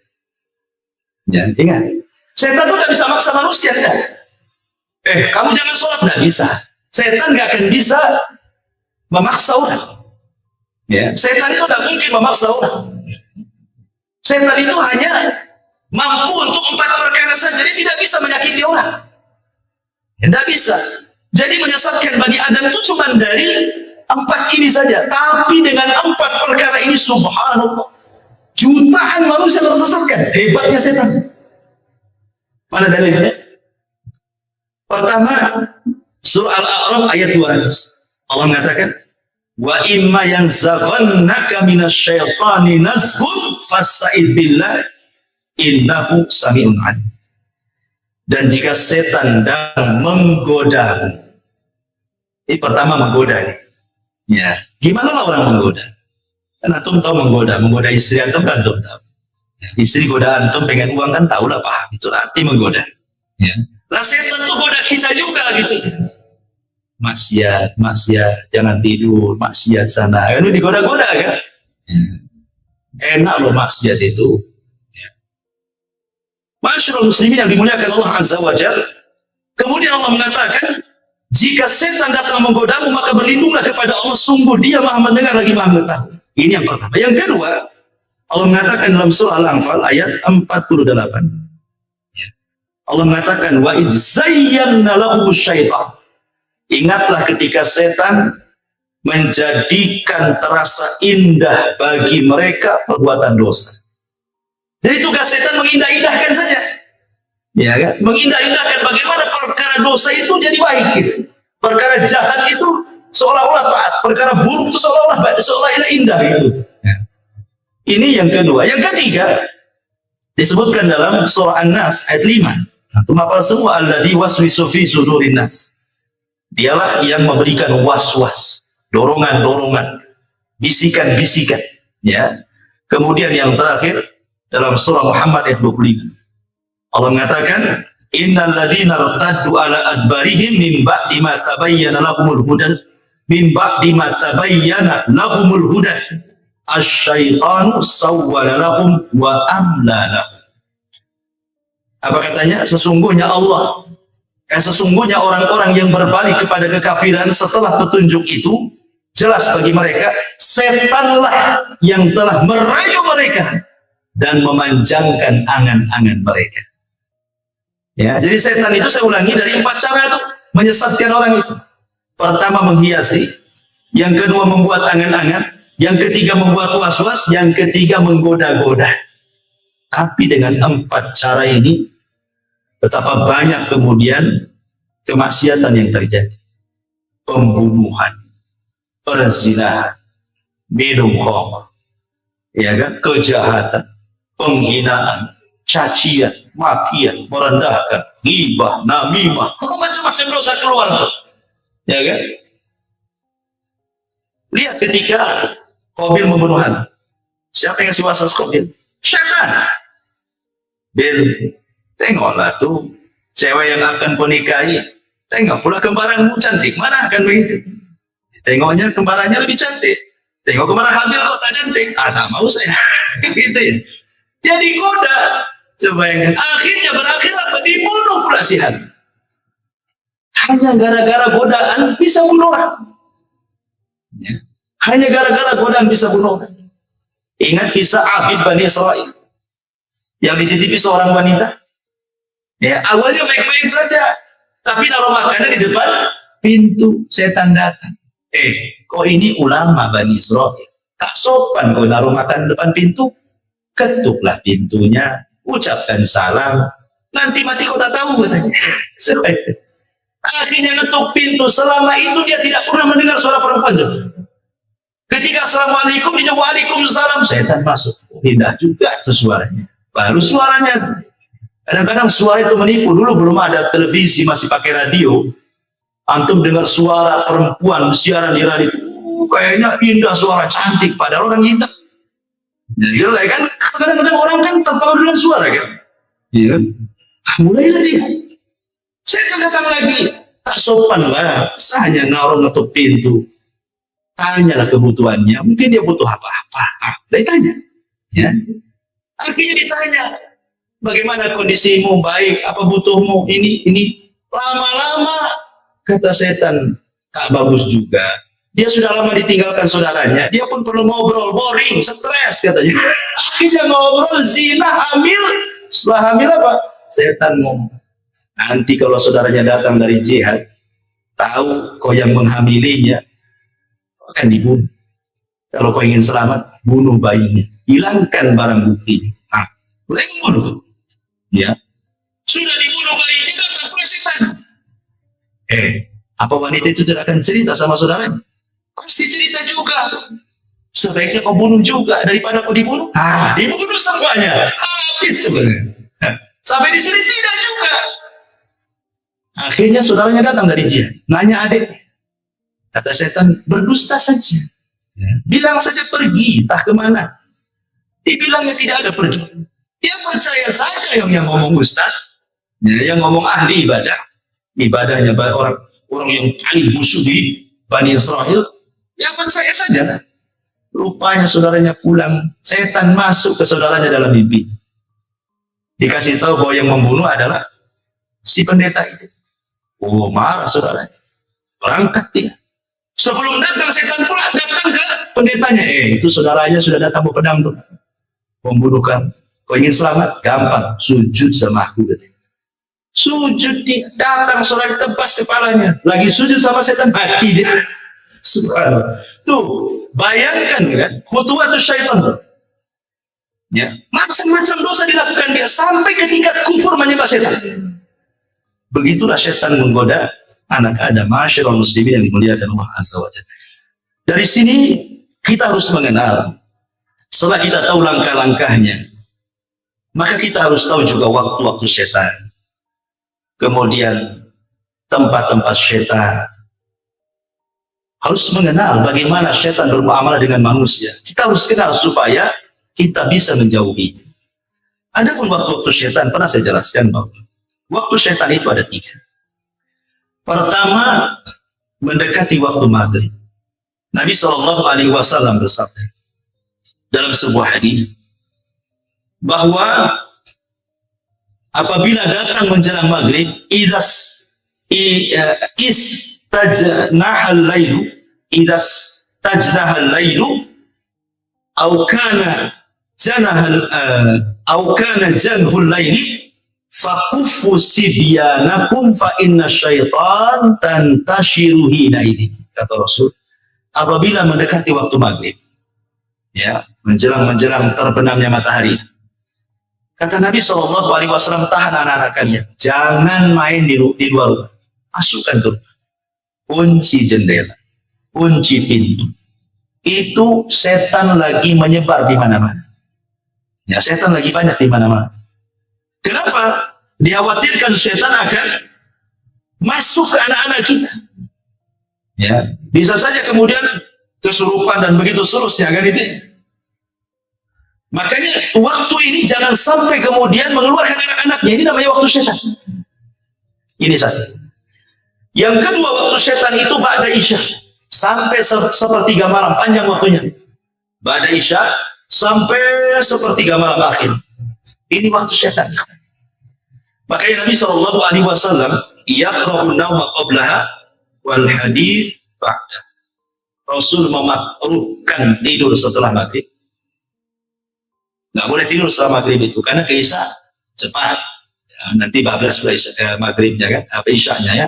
Ya, ingat, setan itu tidak bisa maksa manusia, kan? Kamu jangan sholat, tidak bisa. Setan nggak akan bisa memaksa orang. Ya, setan itu tidak mungkin memaksa orang. Setan itu hanya mampu untuk 4 perkara saja, jadi tidak bisa menyakiti orang. Tidak bisa. Jadi menyesatkan Bani Adam itu cuma dari 4 ini saja. Tapi dengan 4 perkara ini, subhanallah, jutaan manusia tersesatkan. Hebatnya setan. Mana dalilnya? Pertama, surah Al-A'raf ayat 200. Allah mengatakan, wa imma yanzaghannaka minasyaitani nazghun fasta'id billah innahu sami'un alim. Dan jika setan datang menggoda, ini pertama menggoda ini. Ya, gimana lah orang menggoda? Kan antum tahu menggoda istri antum kan antum tahu. Ya, istri goda antum pengen uang kan tahu lah, paham. Itu arti menggoda. Ya. Lah setan tuh goda kita juga gitu. Maksiat, jangan tidur, maksiat sana. Kan digoda-goda kan? Enak loh maksiat itu. Masyaallah muslimin yang dimuliakan Allah Azza wa Jalla. Kemudian Allah mengatakan, jika setan datang menggodamu, maka berlindunglah kepada Allah, sungguh Dia Maha mendengar lagi Maha mengetahui. Ini yang pertama. Yang kedua, Allah mengatakan dalam surah Al-Anfal ayat 48. Allah mengatakan, wa idh zayyana lahumus syaitan. Ingatlah ketika setan menjadikan terasa indah bagi mereka perbuatan dosa. Jadi tugas setan mengindah-indahkan saja. Ya kan? Mengindah-indahkan bagaimana perkara dosa itu jadi baik gitu. Perkara jahat itu seolah-olah taat, perkara buruk itu seolah-olah indah gitu. Ya. Ini yang kedua. Yang ketiga disebutkan dalam surah An-Nas ayat 5. Antum hafal semua, alladzi waswisu fi sudurin nas. Dialah yang memberikan was-was, dorongan-dorongan, bisikan-bisikan, ya. Kemudian yang terakhir dalam surah Muhammad ayat 25. Allah mengatakan, innal ladzina irtaddu ala adbarihim min ba'di ma tabayyana lahumul huda asy-syaitanu sawwala lahum wa amla lahum. Apa katanya? Sesungguhnya Allah Sesungguhnya orang-orang yang berbalik kepada kekafiran setelah petunjuk itu, jelas bagi mereka, setanlah yang telah merayu mereka dan memanjangkan angan-angan mereka. Ya, jadi setan itu, saya ulangi, dari 4 cara itu menyesatkan orang itu. Pertama menghiasi, yang kedua membuat angan-angan, yang ketiga membuat was-was, yang ketiga menggoda-goda. Tapi dengan 4 cara ini, betapa banyak kemudian kemaksiatan yang terjadi. Pembunuhan, perzinahan, minum khamr, ya kan, kejahatan, penghinaan, cacian, makian, merendahkan, ghibah, namimah, macam-macam dosa keluar tuh. Ya kan? Lihat ketika Qabil membunuh Habil. Siapa yang ngasih waswas Qabil? Syaitan. Bil, tengoklah tuh cewek yang akan kau nikahi, tengok pula kembaranmu cantik, mana akan begitu? Tengoknya kembarannya lebih cantik, tengok kembaran Habil kok tak cantik, tak mau saya. Gitu ya. Jadi goda, coba yang akhirnya berakhir apa? Dibunuh pula si Habil. Hanya gara-gara godaan bisa bunuh orang. Ya. Hanya gara-gara godaan bisa bunuh orang. Ingat kisah Abid Bani Israel yang dititipi seorang wanita. Ya, awalnya baik-baik saja, tapi naruh makanan di depan pintu, setan datang. Kok ini ulama Bani Israel, tak sopan kau naruh makan di depan pintu. Ketuklah pintunya, ucapkan salam, nanti mati kau tak tahu katanya. Akhirnya ngetuk pintu, selama itu dia tidak pernah mendengar suara perempuan. Ketika assalamualaikum, dia waalaikumsalam, setan masuk. Indah juga itu suaranya. Baru suaranya. Kadang-kadang suara itu menipu. Dulu belum ada televisi, masih pakai radio. Antum dengar suara perempuan siaran di radio, kayaknya indah, suara cantik, padahal orang hitam. Jadi kan kadang-kadang orang kan terpengaruh dengan suara kan. Iya. Mulailah dia. Setan datang lagi, tak sopan lah. Hanya naruh ngetuk pintu. Tanyalah kebutuhannya, mungkin dia butuh apa-apa. Dia tanya. Ya. Akhirnya ditanya, bagaimana kondisimu, baik, apa butuhmu, ini. Lama-lama, kata setan, tak bagus juga. Dia sudah lama ditinggalkan saudaranya, dia pun perlu ngobrol, boring, stres katanya. Akhirnya ngobrol, zina, hamil. Setelah hamil apa? Setan ngomong, nanti kalau saudaranya datang dari jihad, tahu kau yang menghamilinya, akan dibunuh. Kalau kau ingin selamat, bunuh bayinya, hilangkan barang buktinya. Boleh membunuh. Ya, sudah dibunuh bayinya, datang pula setan. Apa wanita itu tidak akan cerita sama saudaranya? Pasti cerita juga. Sebaiknya kau bunuh juga daripada kau dibunuh. Dibunuh semuanya. Habis sebenarnya. Sampai di sini tidak juga. Akhirnya saudaranya datang dari jihad, nanya adiknya. Kata setan, berdusta saja. Bilang saja pergi, entah kemana. Dibilangnya tidak ada pergi. Ya percaya saja yang ngomong ustaz, ya, yang ngomong ahli ibadah. Ibadahnya orang yang paling busuk di Bani Israel. Ya percaya saja. Rupanya saudaranya pulang, setan masuk ke saudaranya dalam mimpi. Dikasih tahu bahwa yang membunuh adalah si pendeta itu. Oh, marah saudaranya. Berangkat dia. Sebelum datang setan pula datang ke pendetanya. Itu saudaranya sudah datang bawa pedang tuh. Membunuh kamu. Kau ingin selamat? Gampang. Sujud sama aku. Sujud dia. Datang saudara tebas kepalanya. Lagi sujud sama setan, mati dia. Subhanallah. Tuh, bayangkan kan. Khutuwatus syaitan tuh. Ya, macam-macam dosa dilakukan dia sampai ketika kufur menyembah setan. Begitulah setan menggoda anak Adam, masyarul muslimin yang dimuliakan Allah Azza wa Jalla. Dari sini kita harus mengenal, setelah kita tahu langkah-langkahnya, maka kita harus tahu juga waktu-waktu setan. Kemudian tempat-tempat setan. Harus mengenal bagaimana setan bermuamalah dengan manusia. Kita harus kenal supaya kita bisa menjauhi. Adapun waktu-waktu setan, pernah saya jelaskan bahwa waktu setan itu ada 3. Pertama, mendekati waktu maghrib. Nabi SAW bersabda dalam sebuah hadis bahwa apabila datang menjelang maghrib, istajnahal lailu idas tajnahal lailu au kana janhul laili fakuffu sibyanakum fa inna syaitan tantashiru hina idin. Kata Rasul, apabila mendekati waktu maghrib, ya, menjelang terbenamnya matahari, kata Nabi SAW, tahan anak-anak kalian, jangan main di luar rumah, masukkan ke rumah, kunci jendela, kunci pintu. Itu setan lagi menyebar di mana-mana. Ya, setan lagi banyak di mana-mana. Kenapa? Dikhawatirkan setan akan masuk ke anak-anak kita. Ya, bisa saja kemudian kesurupan dan begitu seterusnya, kan itu. Makanya waktu ini jangan sampai kemudian mengeluarkan anak-anaknya. Ini namanya waktu setan. Ini satu. Yang kedua, waktu setan itu ba'da isya sampai sepertiga malam, panjang waktunya. Ba'da isya sampai sepertiga malam akhir. Ini waktu setan. Makanya Nabi SAW yaqra'un nauma qablaha wal hadits ba'da. Rasul memakruhkan tidur setelah maghrib. Nggak boleh tidur setelah maghrib itu karena ke isya cepat. Ya, nanti 14 maghribnya kan, apa isyanya ya.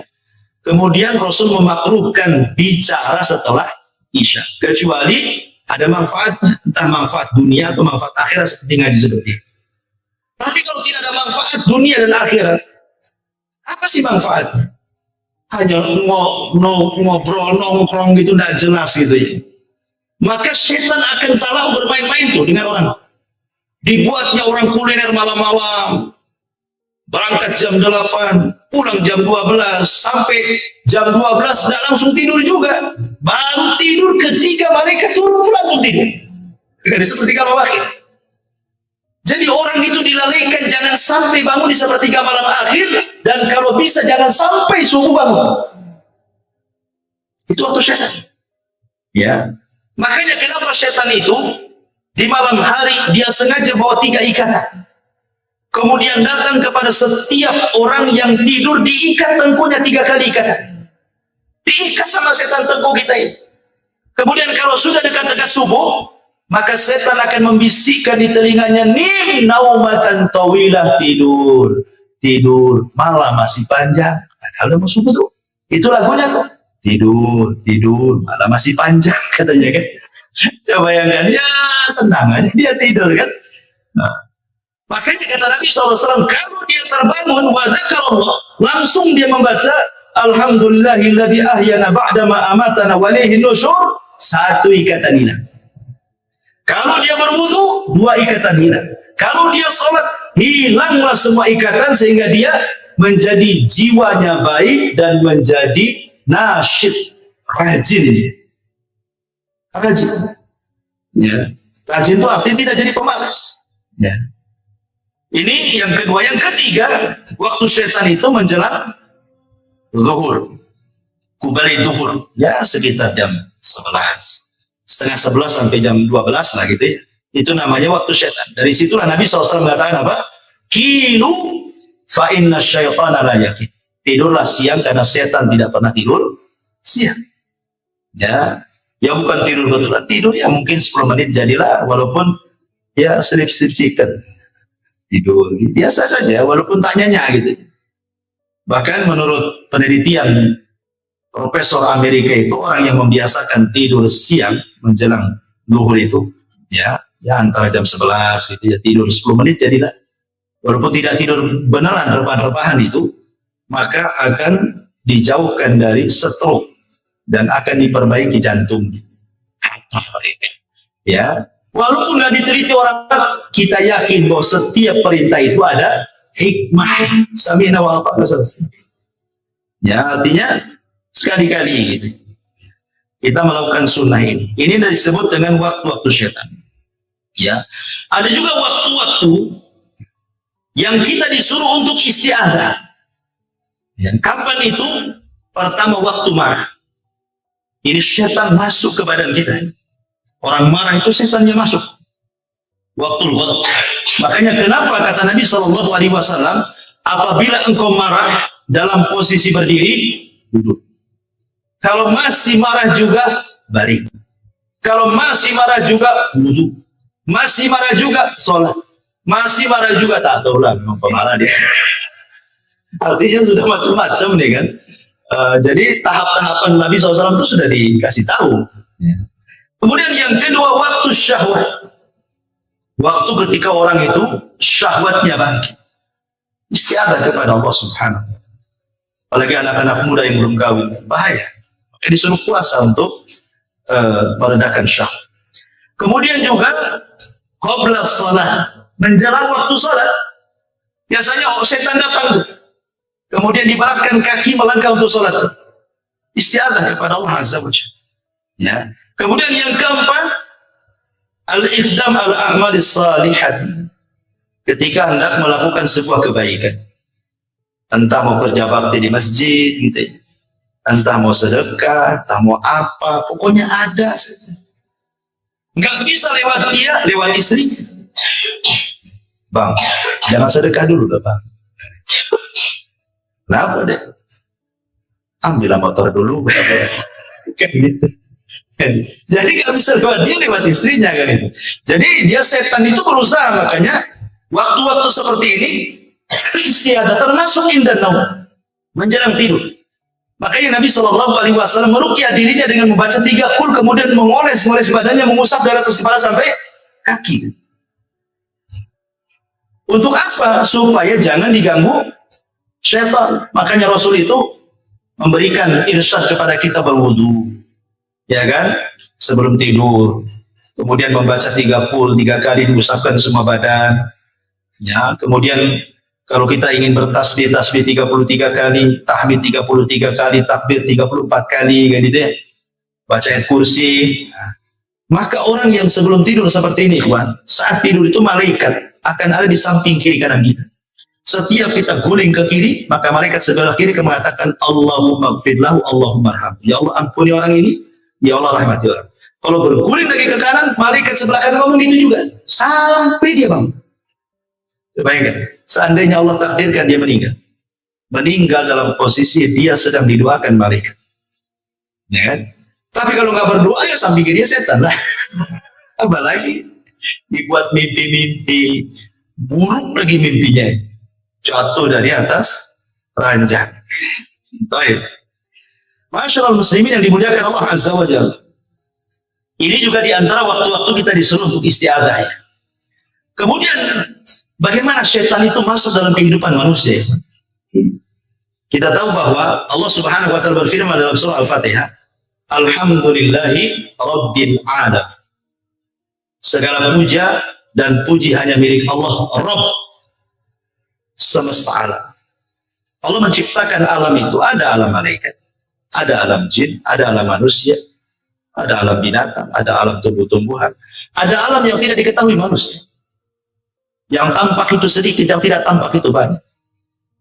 Kemudian Rasul memakruhkan bicara setelah isya, kecuali ada manfaatnya, entah manfaat dunia atau manfaat akhirat seperti ngaji seperti itu. Tapi kalau tidak ada manfaat dunia dan akhirat, apa sih manfaatnya? Hanya ngobrol nongkrong gitu, tidak jelas gitu ya. Maka setan akan tahu bermain-main tuh dengan orang. Dibuatnya orang kuliner malam-malam, berangkat jam 8, pulang jam 12, sampai jam 12 tidak langsung tidur juga, baru tidur ketika mereka turun pulang pun tidur. Jadi sepertiga malam akhir. Jadi orang itu dilalaikan jangan sampai bangun di sepertiga malam akhir, dan kalau bisa jangan sampai subuh bangun. Itu waktu setan. Ya, makanya kenapa setan itu di malam hari dia sengaja bawa 3 ikatan. Kemudian datang kepada setiap orang yang tidur, diikat tengkunya 3 kali ikatan. Diikat sama setan tengku kita ini. Kemudian kalau sudah dekat-dekat subuh, maka setan akan membisikkan di telinganya, nim naumatan tawilah, tidur, tidur, malam masih panjang. Kalau mau subuh tuh, itu lagunya tuh, tidur, tidur, malam masih panjang katanya kan. Coba bayangkan, ya senang aja dia tidur kan. Nah, makanya kata Nabi SAW, kalau dia terbangun, wa dzakarallah, langsung dia membaca alhamdulillahilladzi ahyana ba'dama amatana wa ilaihin nusyur, 1 ikatan hilang. Kalau dia berwudu, 2 ikatan hilang. Kalau dia sholat, hilanglah semua ikatan sehingga dia menjadi jiwanya baik dan menjadi nasyid, rajin. Rajin. Ya. Rajin itu artinya tidak jadi pemalas. Ya. Ini yang kedua. Yang ketiga, waktu setan itu menjelang zuhur, kubali zuhur, ya sekitar jam 11, setengah 11 sampai jam 12 lah gitu ya. Itu namanya waktu setan. Dari situlah Nabi SAW mengatakan apa? Kilu fa inna syaitana la yakin. Tidurlah siang karena setan tidak pernah tidur siang. Ya, ya bukan tidur betulan, tidur ya mungkin 10 menit jadilah, walaupun ya selip-selip chicken. Tidur biasa saja walaupun tanyanya gitu. Bahkan menurut penelitian Profesor Amerika itu, orang yang membiasakan tidur siang menjelang zuhur itu ya antara jam 11 gitu ya, tidur 10 menit jadilah, walaupun tidak tidur beneran rebahan-rebahan itu, maka akan dijauhkan dari stroke dan akan diperbaiki jantung. Ya, walaupun nggak diteliti orang, kita yakin bahwa setiap perintah itu ada hikmah. Sami'na wa ata'na, selesai. Ya, artinya sekali-kali gitu kita melakukan sunnah ini. Ini disebut dengan waktu-waktu setan. Ya, ada juga waktu-waktu yang kita disuruh untuk isti'adzah. Ya, kapan itu? Pertama, waktu marah. Ini setan masuk ke badan kita. Orang marah itu setannya masuk. Waktu ghadab. Makanya kenapa kata Nabi SAW, apabila engkau marah, dalam posisi berdiri, duduk. Kalau masih marah juga, baring. Kalau masih marah juga, wudhu. Masih marah juga, sholat. Masih marah juga, tak tahu lah, memang pemarah dia. Artinya sudah macam-macam nih kan. Jadi tahap-tahapan Nabi SAW itu sudah dikasih tahu. Kemudian yang kedua, waktu syahwat. Waktu ketika orang itu syahwatnya bangkit. Istiadah kepada Allah Subhanahu wa Ta'ala. Apalagi anak-anak muda yang belum kawin, bahaya. Maka disuruh puasa untuk meredakan syahwat. Kemudian juga qabla shalah, menjelang waktu salat. Biasanya setan datang tuh. Kemudian dibaratkan kaki melangkah untuk salat. Istiadah kepada Allah Azza wa Jalla. Ya. Kemudian yang keempat, al-iqdam al-a'mal salihat. Ketika hendak melakukan sebuah kebaikan. Entah mau kerja bakti di masjid gitu ya. Entah mau sedekah, entah mau apa, pokoknya ada saja. Nggak bisa lewat dia, lewat istrinya. Bang, jangan sedekah dulu lah bang. Kenapa deh? Ambil motor dulu. Kan gitu. Jadi nggak bisa lewat dia, lewat istrinya kan itu. Jadi dia setan itu berusaha, makanya waktu-waktu seperti ini istiadah termasuk indah naum, menjelang tidur. Makanya Nabi SAW meruqyah dirinya dengan membaca 3 qul, kemudian mengoles-ngoles badannya, mengusap dari atas kepala sampai kaki. Untuk apa? Supaya jangan diganggu syaitan. Makanya Rasul itu memberikan irsyad kepada kita berwudu, ya kan? Sebelum tidur. Kemudian membaca 3 qul, 3 kali diusapkan semua badan. Ya, kemudian kalau kita ingin bertasbih, tasbih 33 kali, tahmid 33 kali, takbir 34 kali, kan gitu ya. Baca ayat kursi. Nah, maka orang yang sebelum tidur seperti ini, ikhwan, saat tidur itu malaikat akan ada di samping kiri kanan kita. Setiap kita guling ke kiri, maka malaikat sebelah kiri akan mengatakan, Allahumma gfirlahu, Allahumma arham. Ya Allah ampuni orang ini, ya Allah rahmati orang. Kalau berguling lagi ke kanan, malaikat sebelah kanan ngomong gitu juga. Sampai dia bangun. Bayangkan, seandainya Allah takdirkan dia meninggal dalam posisi dia sedang didoakan malaikat, ya kan? Tapi kalau nggak berdoa ya samping kiri setan lah. Apalagi dibuat mimpi-mimpi buruk lagi mimpinya, jatuh dari atas ranjang. Baik, masyaallah muslimin yang dimuliakan Allah Azza wa Jalla. Ini juga diantara waktu-waktu kita disuruh untuk istiadah. Ya. Kemudian bagaimana syaitan itu masuk dalam kehidupan manusia? Kita tahu bahwa Allah Subhanahu wa Ta'ala berfirman dalam surah Al-Fatihah, Alhamdulillahi Rabbil Alamin. Segala puja dan puji hanya milik Allah, Rabb semesta alam. Allah menciptakan alam itu, ada alam malaikat, ada alam jin, ada alam manusia, ada alam binatang, ada alam tumbuh-tumbuhan, ada alam yang tidak diketahui manusia. Yang tampak itu sedikit, yang tidak tampak itu banyak.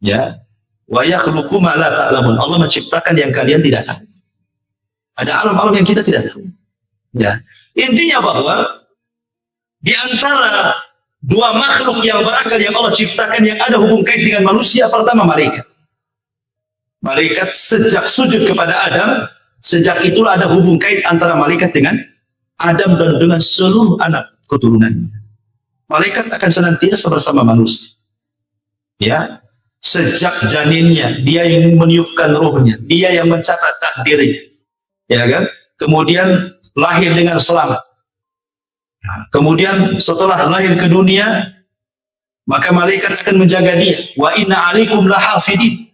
Ya, wa yakhluqu ma la ta'lamun. Allah menciptakan yang kalian tidak tahu. Ada alam-alam yang kita tidak tahu. Ya, intinya bahwa di antara dua makhluk yang berakal yang Allah ciptakan yang ada hubung kait dengan manusia, pertama malaikat. Malaikat sejak sujud kepada Adam, sejak itulah ada hubung kait antara malaikat dengan Adam dan dengan seluruh anak keturunannya. Malaikat akan senantiasa bersama manusia. Ya, sejak janinnya, dia yang meniupkan ruhnya, dia yang mencatat takdirnya. Ya kan? Kemudian lahir dengan selamat. Nah, kemudian setelah lahir ke dunia, maka malaikat akan menjaga dia. Wa inna alaikum lahafidin.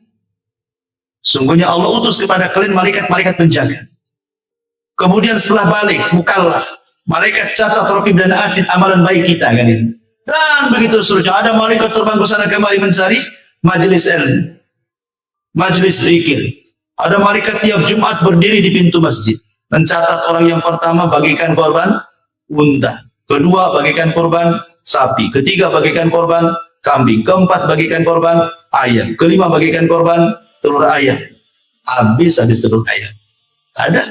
Sungguhnya Allah utus kepada kalian malaikat-malaikat penjaga. Kemudian setelah balik, mukallaf, malaikat catat raqib dan atid amalan baik kita kan itu. Dan begitu seterusnya, ada malaikat terbang ke sana kemari mencari majelis ilmu, majelis zikir. Ada malaikat tiap Jumat berdiri di pintu masjid, mencatat orang yang pertama bagikan korban unta, kedua bagikan korban sapi, ketiga bagikan korban kambing, keempat bagikan korban ayam, kelima bagikan korban telur ayam. Habis telur ayam. Ada?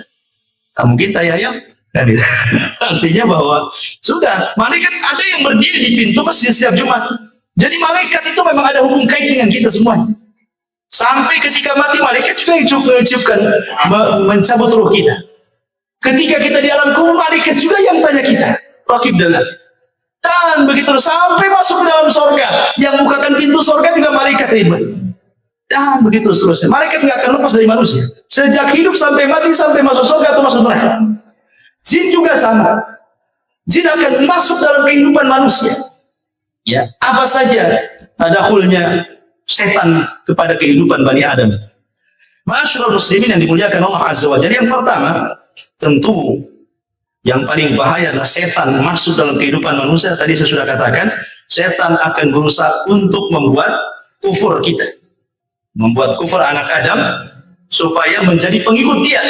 Tak mungkin tai ayam. Artinya bahwa sudah malaikat ada yang berdiri di pintu masjid setiap Jumat. Jadi malaikat itu memang ada hubung kait dengan kita semuanya. Sampai ketika mati, malaikat juga yang mengucapkan, mencabut roh kita. Ketika kita di alam kubur, malaikat juga yang tanya kita, Raqib dan Atid. Dan begitu sampai masuk ke dalam surga, yang bukakan pintu surga juga malaikat Ridwan. Dan begitu seterusnya. Malaikat nggak akan lepas dari manusia. Sejak hidup sampai mati, sampai masuk surga atau masuk neraka. Jin juga sama. Jin akan masuk dalam kehidupan manusia. Ya, apa saja tadakhulnya setan kepada kehidupan Bani Adam. Ma'asyiral muslimin yang dimuliakan Allah Azza wa Jalla, yang pertama, tentu yang paling bahaya adalah setan masuk dalam kehidupan manusia. Tadi saya sudah katakan, setan akan berusaha untuk membuat kufur kita, membuat kufur anak Adam supaya menjadi pengikut dia,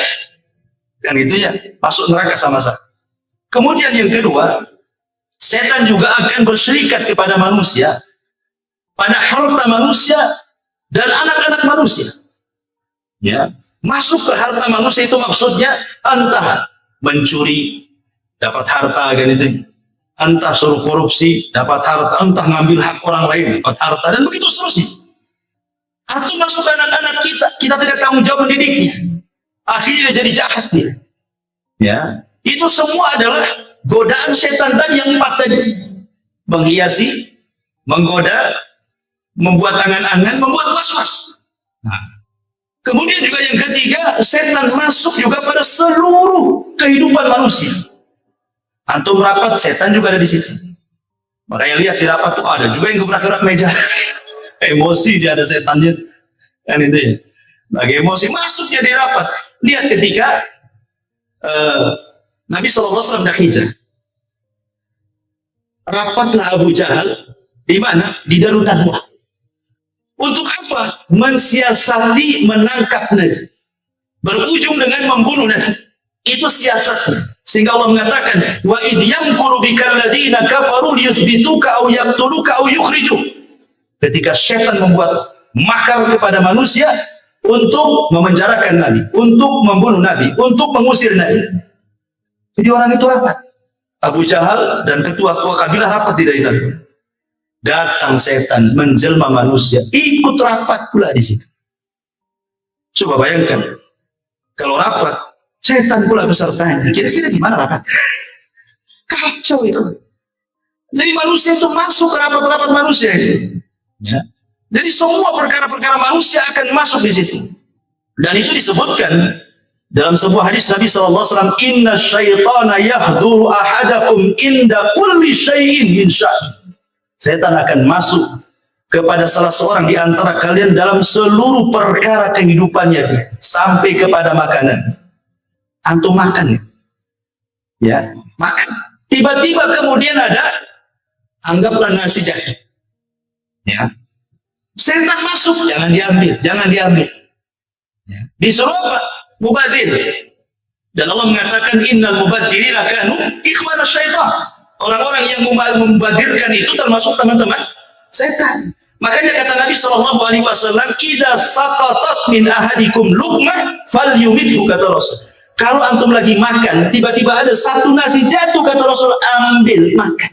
kan itu ya, masuk neraka sama-sama. Kemudian yang kedua, setan juga akan berserikat kepada manusia, pada harta manusia dan anak-anak manusia. Ya, masuk ke harta manusia itu maksudnya entah mencuri dapat harta, kan itu, entah suruh korupsi dapat harta, entah ngambil hak orang lain dapat harta, dan begitu seterusnya. Atau masuk ke anak-anak kita, kita tidak tanggung jawab mendidiknya, akhirnya jadi jahat dia. Ya, itu semua adalah godaan setan tadi yang empat tadi, menghiasi, menggoda, membuat angan-angan, membuat was-was. Nah, kemudian juga yang ketiga, setan masuk juga pada seluruh kehidupan manusia. Antum rapat, setan juga ada di situ. Makanya lihat di rapat tuh ada juga yang gebrak-gebrak meja. Emosi dia, ada setannya, kan itu ya. Lagi emosi masuk dia di rapat. Lihat ketika Nabi SAW dah hijrah, rapatlah Abu Jahal di mana? Di Darun Nadwah. Untuk apa? Mensiasati menangkap Nabi, berujung dengan membunuh Nabi. Itu siasatnya. Sehingga Allah mengatakan, wa idh yamkuru bikal ladzina kafaru liyuthbituka aw yaqtuluka aw yukhrijuk. Ketika setan membuat makar kepada manusia untuk memenjarakan Nabi, untuk membunuh Nabi, untuk mengusir Nabi. Jadi orang itu rapat. Abu Jahal dan ketua-ketua kabilah rapat di Darun Nadwah. Datang setan menjelma manusia, ikut rapat pula di situ. Coba bayangkan, kalau rapat, setan pula besertanya. Kira-kira gimana rapat? Kacau itu. Jadi manusia itu masuk ke rapat-rapat manusia itu. Ya. Jadi semua perkara-perkara manusia akan masuk di situ. Dan itu disebutkan dalam sebuah hadis Nabi SAW, inna syaitana yahduru ahadakum inda kulli syai'in min sya'ni. Setan akan masuk kepada salah seorang di antara kalian dalam seluruh perkara kehidupannya dia, sampai kepada makanan. Antum makan ya, makan. Tiba-tiba kemudian ada, anggaplah nasi jahe. Ya. Setan masuk, jangan diambil, jangan diambil. Ya. Disuruh apa? Mubadir. Dan Allah mengatakan innal mubadzirina kanu ikhwana syaitan. Orang-orang yang membadirkan itu termasuk teman-teman setan. Makanya kata Nabi SAW, idza saqatat min ahadikum luqmah falyumithu, kata Rasul. Kalau antum lagi makan, tiba-tiba ada satu nasi jatuh, kata Rasul, ambil, makan.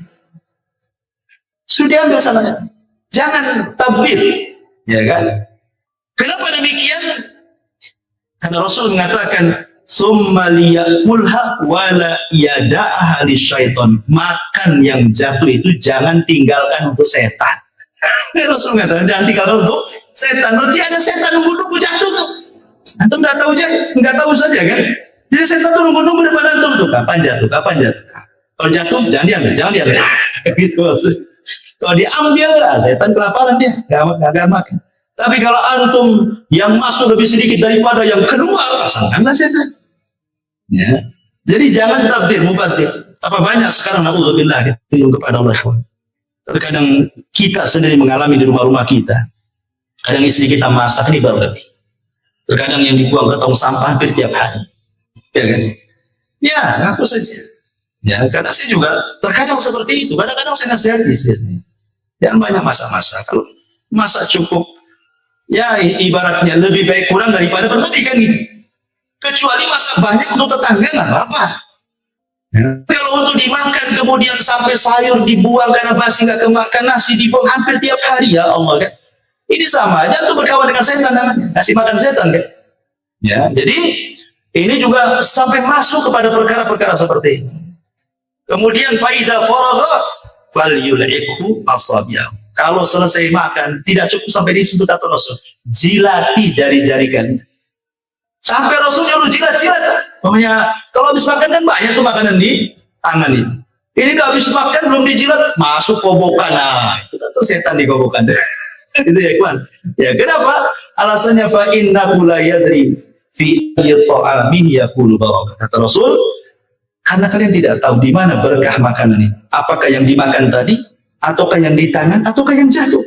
Sudah ambil sama nasi. Jangan tabir, ya kan? Kenapa demikian? Karena Rasul mengatakan, summa liyakulha wala yada'aha lisyaiton. Makan yang jatuh itu jangan tinggalkan untuk setan. Rasul mengatakan jangan tinggalkan untuk setan. Berarti ada setan nunggu-nunggu jatuh tuh. Antum nggak tahu aja, nggak tahu saja kan? Jadi setan tuh nunggu-nunggu depan antum tuh. Kapan jatuh? Kapan jatuh? Kalau jatuh jangan diambil, jangan diambil. Gitu maksud. Kalau diambil lah, setan kelaparan dia, nggak makan. Tapi kalau antum yang masuk lebih sedikit daripada yang keluar, pasangkanlah setan. Ya. Jadi jangan tabdir, mubadir. Apa banyak sekarang na'udzubillah kepada Allah. Terkadang kita sendiri mengalami di rumah-rumah kita. Kadang istri kita masak ini baru lebih. Terkadang yang dibuang ke tong sampah hampir tiap hari. Ya kan? Ya, aku saja. Ya, karena saya juga terkadang seperti itu. Kadang-kadang saya nasihati istri saya. Jangan banyak masak-masak. Kalau masak cukup, ya ibaratnya lebih baik kurang daripada berlebih, kan gitu. Kecuali masak banyak untuk tetangga nggak apa-apa. Ya. Kalau untuk dimakan kemudian sampai sayur dibuang karena basi, nggak kemakan, nasi dibuang hampir tiap hari, ya Allah kan. Ini sama aja tuh berkawan dengan setan namanya, kasih makan setan kan. Ya, jadi ini juga sampai masuk kepada perkara-perkara seperti ini. Kemudian faida faragha falyul'ibhu asabi'ah. Kalau selesai makan, tidak cukup sampai disebut atau Rasul, jilati jari-jari kalian. Sampai Rasul nyuruh jilat-jilat. Namanya kalau habis makan kan banyak tuh makanan di tangan ini. Ini udah habis makan belum dijilat, masuk kobokan. Nah, itu tuh setan di kobokan. Itu ya, kawan. Ya, kenapa? Alasannya fa innahu la yadri fi ta'amihi yaqulu barakah. Kata Rasul, karena kalian tidak tahu di mana berkah makanan itu. Apakah yang dimakan tadi, ataukah yang di tangan, ataukah yang jatuh.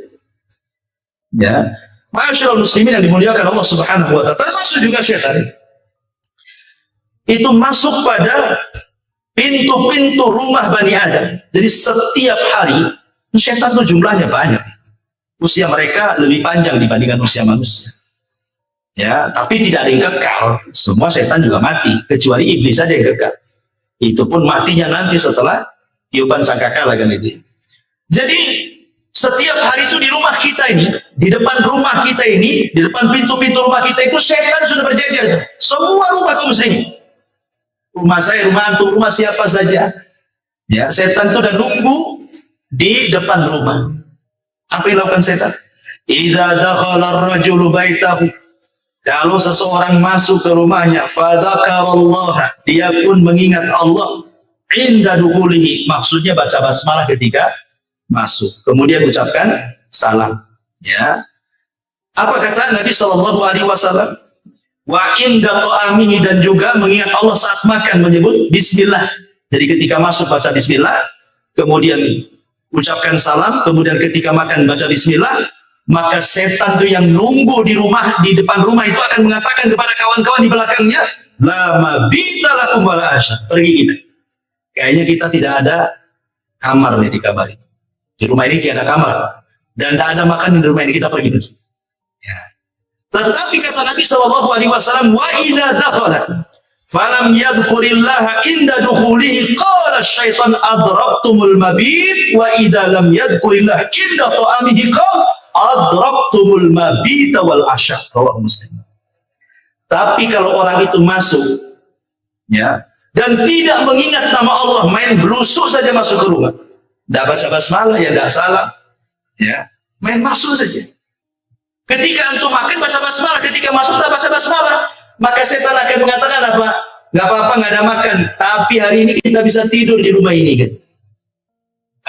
Ya, Ma'asyiral muslimin yang dimuliakan Allah Subhanahu wa taala, termasuk juga syaitan. Itu masuk pada pintu-pintu rumah Bani Adam. Jadi setiap hari syaitan itu jumlahnya banyak. Usia mereka lebih panjang dibandingkan usia manusia. Ya, tapi tidak ada yang kekal. Semua setan juga mati, kecuali iblis saja yang kekal. Itu pun matinya nanti setelah tiupan sangkakala kan itu. Jadi setiap hari itu di rumah kita ini, di depan rumah kita ini, di depan pintu-pintu rumah kita itu setan sudah berjajar. Semua rumah kaum muslimin. Rumah saya, rumah antum, rumah siapa saja. Ya, setan itu udah nunggu di depan rumah. Apa yang dilakukan setan? Idza dakhala ar-rajulu baitahu. Kalau seseorang masuk ke rumahnya, fadzakarallaha, dia pun mengingat Allah inda dukhulihi, maksudnya baca basmalah ketika masuk, kemudian ucapkan salam. Ya, apa kata Nabi Shallallahu Alaihi Wasallam? Wa inda ta'amihi, dan juga mengingat Allah saat makan menyebut Bismillah. Jadi ketika masuk baca Bismillah, kemudian ucapkan salam, kemudian ketika makan baca Bismillah, maka setan itu yang nunggu di rumah, di depan rumah itu akan mengatakan kepada kawan-kawan di belakangnya, lama bita lakum wala asya, pergi kita. Kayaknya kita tidak ada kamar nih di kamar ini. Di rumah ini tidak ada kamar dan tidak ada makan di rumah ini, kita pergi terus. Ya. Tetapi kata Nabi Shallallahu Alaihi Wasallam, wa idza dakhala falam yadkhurillaha inda dukhulihi qala syaitan adraktumul mabit, wa idza lam yadkhurillaha inda ta'amihi qala adraktumul mabita wal asya. Rawahu Muslim. Tapi kalau orang itu masuk, ya, dan tidak mengingat nama Allah, main belusuk saja masuk ke rumah, tidak baca basmalah, ya tidak salah, ya, main masuk saja. Ketika antum makan baca basmalah, ketika masuk tak baca basmalah, maka setan akan mengatakan apa? Nggak apa-apa, nggak ada makan, tapi hari ini kita bisa tidur di rumah ini, kan?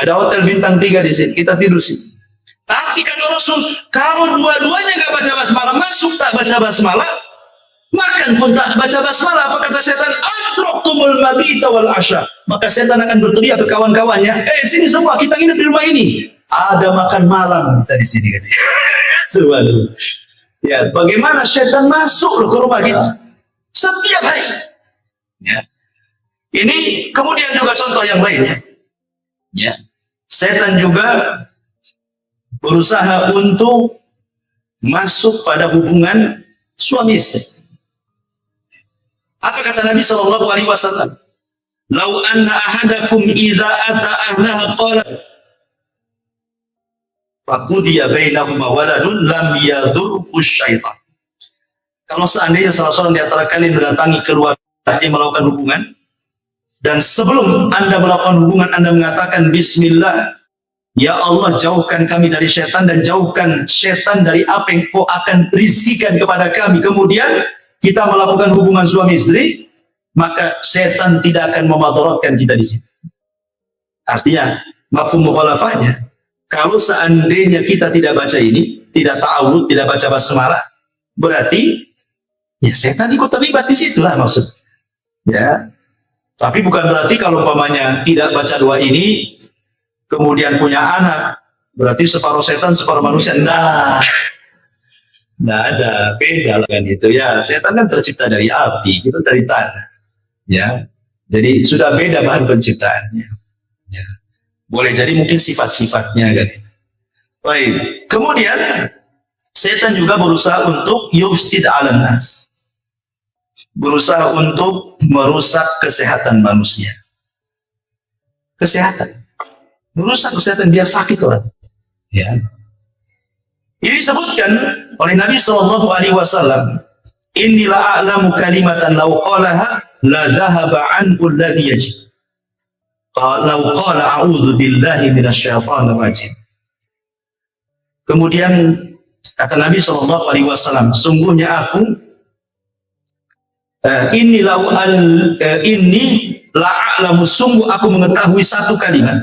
Ada hotel bintang 3 di sini, kita tidur sini. Tapi kata Rasul, kalau dua-duanya nggak baca basmalah, masuk tak baca basmalah, makan pun tak baca basmalah, apa kata setan? Adraktumul mabita wal asya. Maka setan akan berteriak ke kawan-kawannya, sini semua, kita nginep di rumah ini. Ada makan malam kita di sini, katanya. Subhanallah. Ya, bagaimana setan masuk loh ke rumah kita setiap hari. Ya. Ini kemudian juga contoh yang lainnya. Ya. Setan juga berusaha untuk masuk pada hubungan suami istri. Apa kata Nabi Shallallahu Alaihi Wasallam? Lau anna ahadakum idza ata ahnaha qala faqudiya bainahuma waladun lam yadurhu syaitan. Kalau seandainya salah seorang di antara kalian mendatangi keluarganya melakukan hubungan, dan sebelum Anda melakukan hubungan Anda mengatakan Bismillah, ya Allah jauhkan kami dari setan dan jauhkan setan dari apa yang kau akan rizkikan kepada kami. Kemudian kita melakukan hubungan suami istri, maka setan tidak akan memadaratkan kita di sini. Artinya, mafhum mukhalafahnya, kalau seandainya kita tidak baca ini, tidak ta'awud, tidak baca basmalah, berarti ya setan ikut terlibat di situlah maksud. Ya. Tapi bukan berarti kalau umpamanya tidak baca doa ini, kemudian punya anak, berarti separuh setan, separuh manusia. Nah, nggak ada, beda kan itu ya. Setan kan tercipta dari api, kita dari tanah. Ya, jadi sudah beda bahan penciptaannya. Ya. Boleh jadi mungkin sifat-sifatnya kan. Baik, kemudian setan juga berusaha untuk yufsid 'alan nas. Berusaha untuk merusak kesehatan manusia. Kesehatan. Merusak kesehatan biar sakit orang. Ya. Ini disebutkan oleh Nabi Shallallahu Alaihi Wasallam, Inilah a'lamu kalimatan law qalaha la dhahaba anhu alladhi yajid. Law qala a'udzu billahi minasyaitonir rajim. Kemudian kata Nabi Shallallahu Alaihi Wasallam, sungguhnya aku ini la'alamu, sungguh aku mengetahui satu kalimat.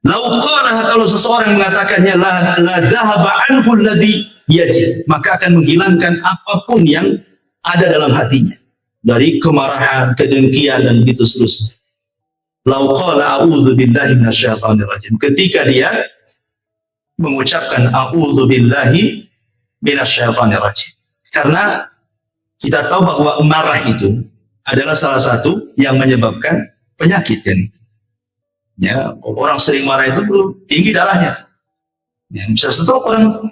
Lau qalaha, kalau seseorang mengatakannya, la dhahaba anhu alladhi yajid, maka akan menghilangkan apapun yang ada dalam hatinya dari kemarahan, kedengkian dan begitu seterusnya. Lau qala a'udzu billahi minasyaitonir rajim, ketika dia mengucapkan a'udzu billahi minasyaitonir rajim. Karena kita tahu bahwa marah itu adalah salah satu yang menyebabkan penyakit kan. Ya, orang sering marah itu tinggi darahnya. Ya, bisa stroke orang.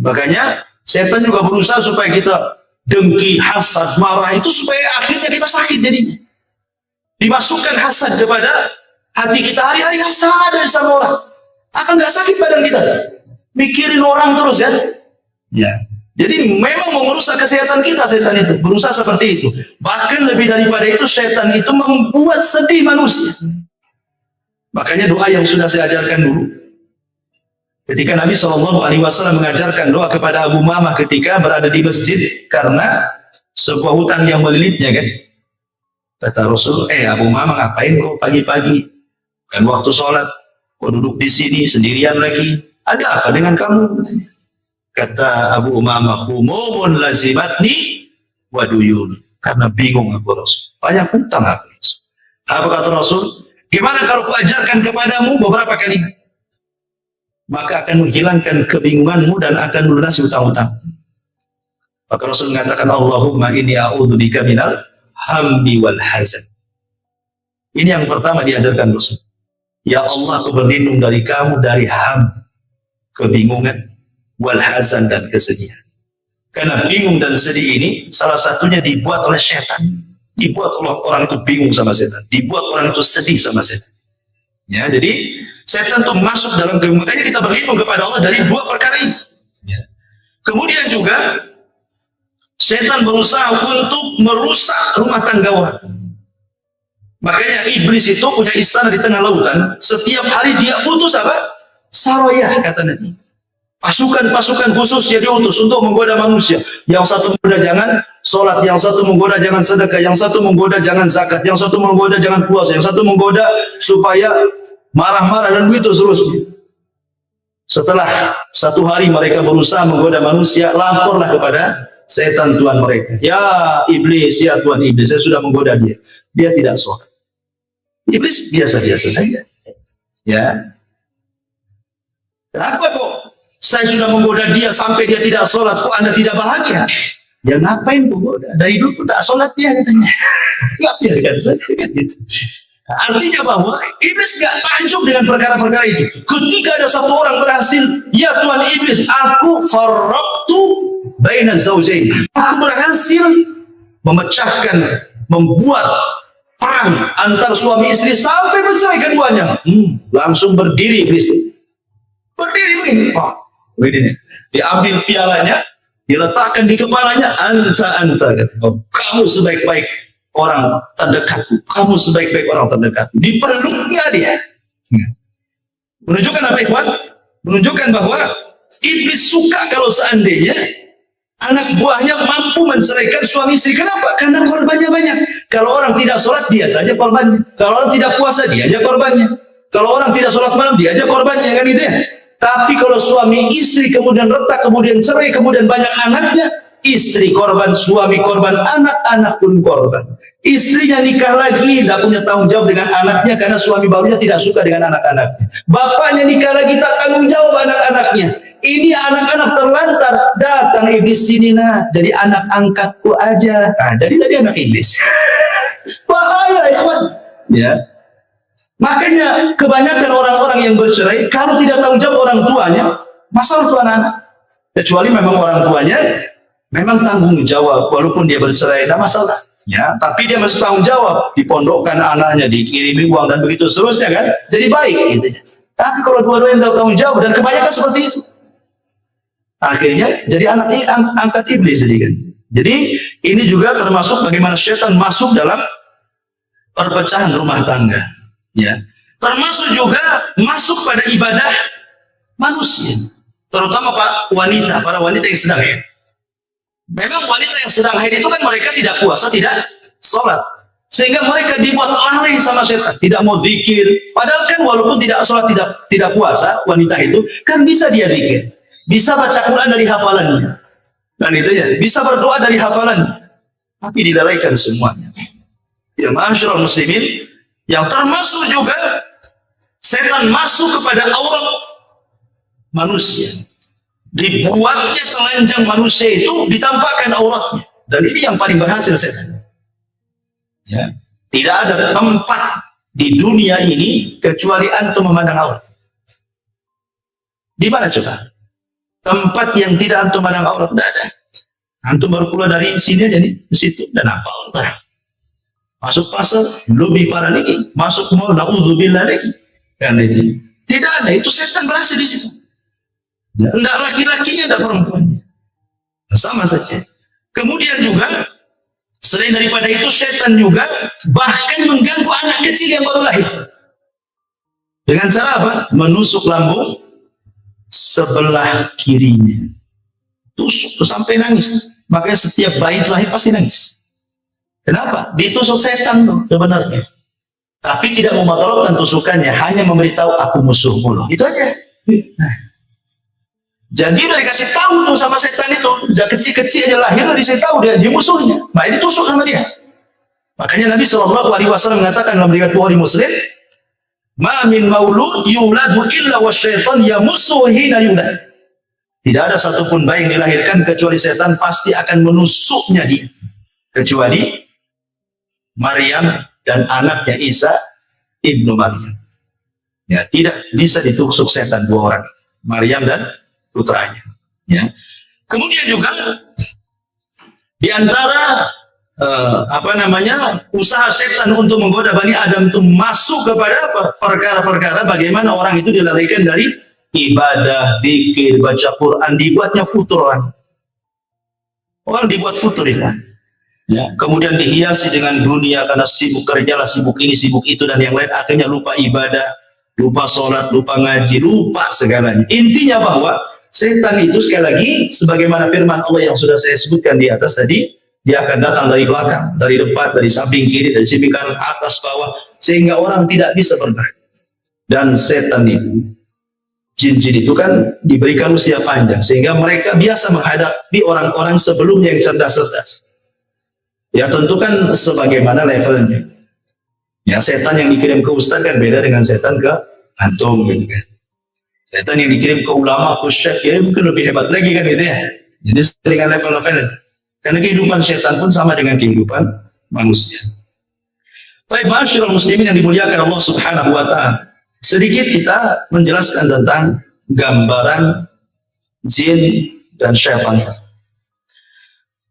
Makanya setan juga berusaha supaya kita dengki, hasad, marah itu supaya akhirnya kita sakit jadinya. Dimasukkan hasad kepada hati kita, hari-hari hasad sama orang. Akan nggak sakit badan kita. Mikirin orang terus kan. Ya. Jadi memang mau merusak kesehatan kita, setan itu berusaha seperti itu. Bahkan lebih daripada itu, setan itu membuat sedih manusia. Makanya doa yang sudah saya ajarkan dulu, ketika Nabi Shallallahu Alaihi Wasallam mengajarkan doa kepada Abu Umamah ketika berada di masjid karena sebuah hutang yang melilitnya kan. Kata Rasul, Abu Umamah ngapain kok pagi-pagi? Kan waktu sholat, kok duduk di sini sendirian lagi? Ada apa dengan kamu? Kata Abu Umamah, khumumun lazimatni wa duyun. Karena bingung aku Rasul. Banyak hutang aku Rasul. Apa kata Rasul? Gimana kalau kuajarkan kepadamu beberapa kalimat? Maka akan menghilangkan kebingunganmu dan akan melunasi hutang-hutang. Maka Rasul mengatakan, Allahumma inni a'udzubika minal hammi wal hazan. Ini yang pertama diajarkan Rasul. Ya Allah, aku berlindung dari kamu dari ham, kebingungan, wal hazan, dan kesedihan. Karena bingung dan sedih ini salah satunya dibuat oleh setan. Dibuat orang itu bingung sama setan, dibuat orang itu sedih sama setan. Ya, jadi setan itu masuk dalam kebingungan. Makanya kita berlindung kepada Allah dari dua perkara ini. Ya. Kemudian juga setan berusaha untuk merusak rumah tangga orang. Makanya iblis itu punya istana di tengah lautan. Setiap hari dia utus apa? Saroyah, kata Nabi. Pasukan-pasukan khusus jadi utus untuk menggoda manusia. Yang satu menggoda jangan sholat, yang satu menggoda jangan sedekah, yang satu menggoda jangan zakat, yang satu menggoda jangan puasa, yang satu menggoda supaya marah-marah dan begitu seterusnya. Setelah satu hari mereka berusaha menggoda manusia, laporlah kepada setan Tuhan mereka. Ya iblis, ya Tuhan iblis, saya sudah menggoda dia. Dia tidak sholat. Iblis biasa-biasa saja. Ya. Kenapa kok saya sudah menggoda dia sampai dia tidak sholat, kok Anda tidak bahagia? Ya ngapain menggoda? Dari dulu tak sholat dia katanya. Nggak, biarkan saja kan gitu. Artinya bahwa iblis nggak takjub dengan perkara-perkara itu. Ketika ada satu orang berhasil, ya Tuhan iblis, aku farraqtu baina zawjain. Aku berhasil memecahkan, membuat perang antar suami istri sampai bercerai keduanya. Langsung berdiri iblis itu. Berdiri begini. Begini, diambil pialanya, diletakkan di kepalanya, anta, kamu sebaik-baik orang terdekatku, kamu sebaik-baik orang terdekatku. Dipeluknya dia. Menunjukkan apa ikhwan? Menunjukkan bahwa iblis suka kalau seandainya anak buahnya mampu menceraikan suami istri. Kenapa? Karena korbannya banyak. Kalau orang tidak sholat, dia saja korbannya. Kalau orang tidak puasa, dia aja korbannya. Kalau orang tidak sholat malam, dia aja korbannya, kan gitu ya. Tapi kalau suami istri kemudian retak, kemudian cerai, kemudian banyak anaknya, istri korban, suami korban, anak-anak pun korban. Istrinya nikah lagi, tidak punya tanggung jawab dengan anaknya karena suami barunya tidak suka dengan anak-anaknya. Bapaknya nikah lagi, tak tanggung jawab anak-anaknya. Ini anak-anak terlantar, datang iblis sini, nah jadi anak angkatku aja. Nah, jadi anak iblis. Bahaya, ikhwan. Ya. Makanya kebanyakan orang-orang yang bercerai, kalau tidak tanggung jawab orang tuanya, masalah tuan anak. Kecuali memang orang tuanya memang tanggung jawab, walaupun dia bercerai, tidak masalah. Ya, tapi dia masih tanggung jawab, dipondokkan anaknya, dikirimi uang dan begitu seterusnya kan, jadi baik gitu. Tapi kalau dua-duanya tidak tanggung jawab, dan kebanyakan seperti itu. Akhirnya jadi angkat iblis jadi kan. Jadi ini juga termasuk bagaimana syaitan masuk dalam perpecahan rumah tangga. Ya. Termasuk juga masuk pada ibadah manusia. Terutama para wanita yang sedang haid. Memang wanita yang sedang haid itu kan mereka tidak puasa, tidak sholat. Sehingga mereka dibuat lari sama setan, tidak mau zikir. Padahal kan walaupun tidak sholat, tidak puasa, wanita itu kan bisa dia zikir. Bisa baca Quran dari hafalannya. Dan itu ya, bisa berdoa dari hafalannya. Tapi dilalaikan semuanya. Ya ma'asyiral muslimin, yang termasuk juga setan masuk kepada aurat manusia. Dibuatnya telanjang manusia itu ditampakkan auratnya. Dan ini yang paling berhasil setan. Ya. Tidak ada tempat di dunia ini kecuali antum memandang aurat. Di mana coba? Tempat yang tidak antum memandang aurat tidak ada. Antum baru keluar dari sini aja nih, ke situ dan apa aurat. Masuk pasar lebih parah lagi, masuk mall naudzubillah lagi. Kan itu. Tidak ada, itu setan berhasil di situ. Tidak laki-lakinya, tidak perempuannya. Sama saja. Kemudian juga selain daripada itu, setan juga bahkan mengganggu anak kecil yang baru lahir. Dengan cara apa? Menusuk lambung sebelah kirinya. Tusuk sampai nangis. Makanya setiap bayi lahir pasti nangis. Kenapa? Ditusuk setan tuh sebenarnya. Tapi tidak memotorkan tusukannya, hanya memberitahu aku musuhmu. Itu aja. Nah. Jadi udah dikasih tahu tuh sama setan itu, sejak kecil-kecil aja lahir udah dikasih tahu dia musuhnya. Nah ini tusuk sama dia. Makanya Nabi SAW mengatakan dalam riwayat Bukhari Muslim, "Ma min maulud yuladu illa wasyaitan yamussuhu hina yulad." Tidak ada satupun bayi yang dilahirkan kecuali setan pasti akan menusuknya dia. Kecuali Maryam dan anaknya Isa ibnu Maryam. Ya, tidak bisa ditusuk setan dua orang, Maryam dan putranya. Ya. Kemudian juga di antara usaha setan untuk menggoda Bani Adam itu masuk kepada apa? Perkara-perkara bagaimana orang itu dilalaikan dari ibadah, zikir, baca Quran, dibuatnya futur orang. Orang dibuat futur ya. Ya. Kemudian dihiasi dengan dunia karena sibuk kerja, sibuk ini, sibuk itu dan yang lain, akhirnya lupa ibadah, lupa sholat, lupa ngaji, lupa segalanya. Intinya bahwa setan itu sekali lagi sebagaimana firman Allah yang sudah saya sebutkan di atas tadi, dia akan datang dari belakang, dari depan, dari samping kiri, dari samping kanan, atas, bawah, sehingga orang tidak bisa bergerak. Dan setan itu, jin-jin itu kan diberikan usia panjang, sehingga mereka biasa menghadapi orang-orang sebelumnya yang cerdas-cerdas. Ya tentu kan sebagaimana levelnya. Ya setan yang dikirim ke ustaz kan beda dengan setan ke antum gitu kan. Setan yang dikirim ke ulama, ke syekh, ya mungkin lebih hebat lagi kan gitu ya. Jadi dengan level-level. Karena kehidupan setan pun sama dengan kehidupan manusia. Baik, ma'asyiral muslimin yang dimuliakan Allah Subhanahu wa ta'ala. Sedikit kita menjelaskan tentang gambaran jin dan syaitan.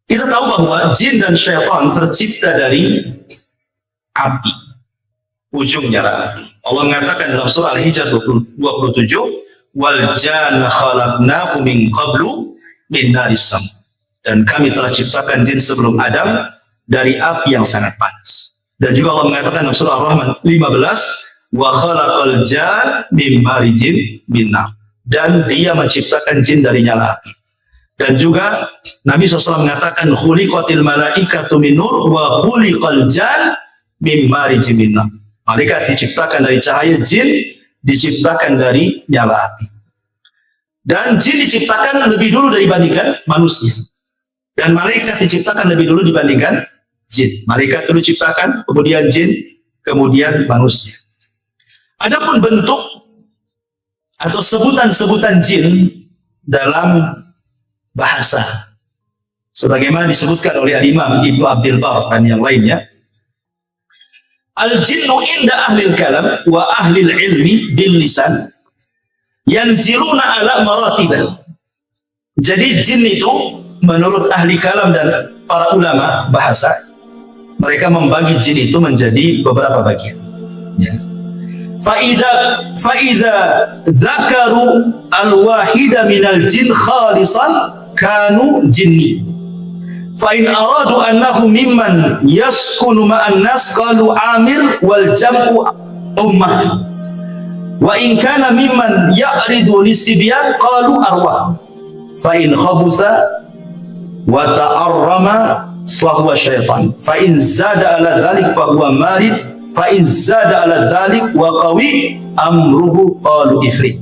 Kita tahu bahwa jin dan syaitan tercipta dari api. Ujungnya api. Allah mengatakan dalam surah Al-Hijr 27, wal janna khalaqnahu min qablu min naris sam. Dan kami telah ciptakan jin sebelum Adam dari api yang sangat panas. Dan juga Allah mengatakan dalam surah Ar-Rahman 15, wa khalaqal jan min marijin min nar. Dan dia menciptakan jin dari nyala api. Dan juga Nabi SAW mengatakan khuliqatil malaikatu min nur wa khuliqal jan min marijin min nar. Malaikat diciptakan dari cahaya, jin diciptakan dari nyala api. Dan jin diciptakan lebih dulu dibandingkan manusia. Dan malaikat diciptakan lebih dulu dibandingkan jin. Malaikat dulu diciptakan, kemudian jin, kemudian manusia. Adapun bentuk atau sebutan-sebutan jin dalam bahasa, sebagaimana disebutkan oleh Al-Imam Ibnu Abdul Bar dan yang lainnya, al-jinnu inda ahlil kalam wa ahlil ilmi bil lisan yanziluna ala maratibah. Jadi jin itu menurut ahli kalam dan para ulama bahasa, mereka membagi jin itu menjadi beberapa bagian. Ya. فإذا ذكروا الواحد من الجن خالصا كانوا جني فإن أرادوا أنه ممن يسكن مع الناس قالوا عامر والجمع أمة وإن كان ممن يعرض للصبيان قالوا أرواح فإن خبث وتأرم فهو شيطان فإن زاد على ذلك فهو مارد فإن زاد على ذلك وقوي أمره قالوا ifrit.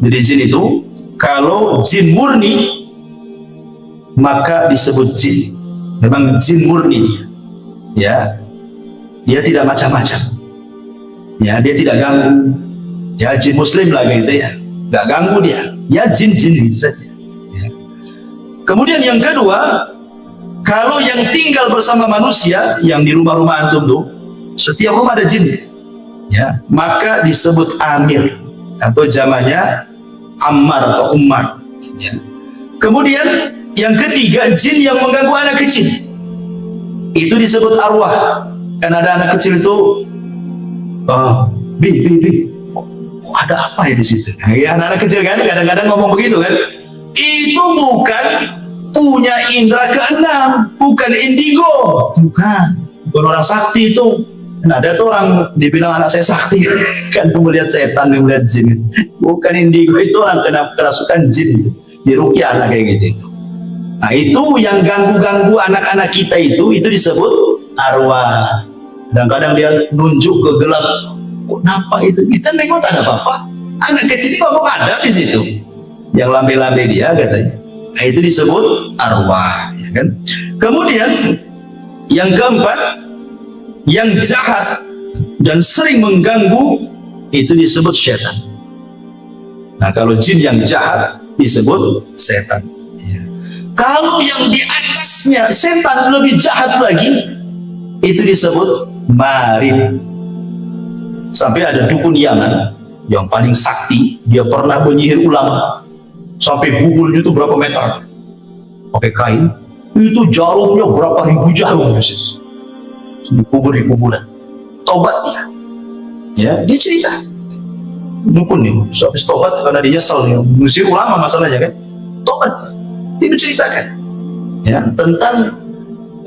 Jadi jin itu kalau jin murni maka disebut jin. Memang jin murni dia. Ya. Dia tidak macam-macam. Ya, dia tidak ganggu. Ya, jin muslim lah gitu ya. Enggak ganggu dia. Ya jin-jin gitu saja. Ya. Kemudian yang kedua, kalau yang tinggal bersama manusia yang di rumah-rumah antum tuh, setiap rumah ada jin. Ya, maka disebut amir atau jamaknya ammar atau ummar. Ya. Kemudian yang ketiga, jin yang mengganggu anak kecil itu disebut arwah. Kan ada anak kecil itu bi kok ada apa ya di situ? Nah, ya, anak kecil kan kadang-kadang ngomong begitu kan. Itu bukan punya indera keenam, bukan indigo, bukan orang sakti itu. Nah, ada tuh orang dibilang anak saya sakti kan melihat setan, melihat jin. Bukan indigo, itu orang kena kerasukan jin. Diruqyah anak kayak gitu. Nah, itu yang ganggu-ganggu anak-anak kita itu disebut arwah. Kadang-kadang dia nunjuk ke gelap. Kok nampak itu? Kita nengok tak ada apa-apa. Anak kecil ini ngomong ada di situ. Yang lambe-lambe dia katanya. Nah, itu disebut arwah, ya kan? Kemudian yang keempat, yang jahat dan sering mengganggu itu disebut setan. Nah, kalau jin yang jahat disebut setan. Ya. Kalau yang di atasnya setan lebih jahat lagi, itu disebut marid. Sampai ada dukun Yaman yang paling sakti, dia pernah menyihir ulama sampai bukulnya itu berapa meter pakai kain, itu jarumnya berapa ribu jarum dikubur di kuburan. Tobat ya dia cerita dukun nih habis tobat karena dia nyesel ya, mengusir ulama masalahnya kan, tobat dia menceritakan ya tentang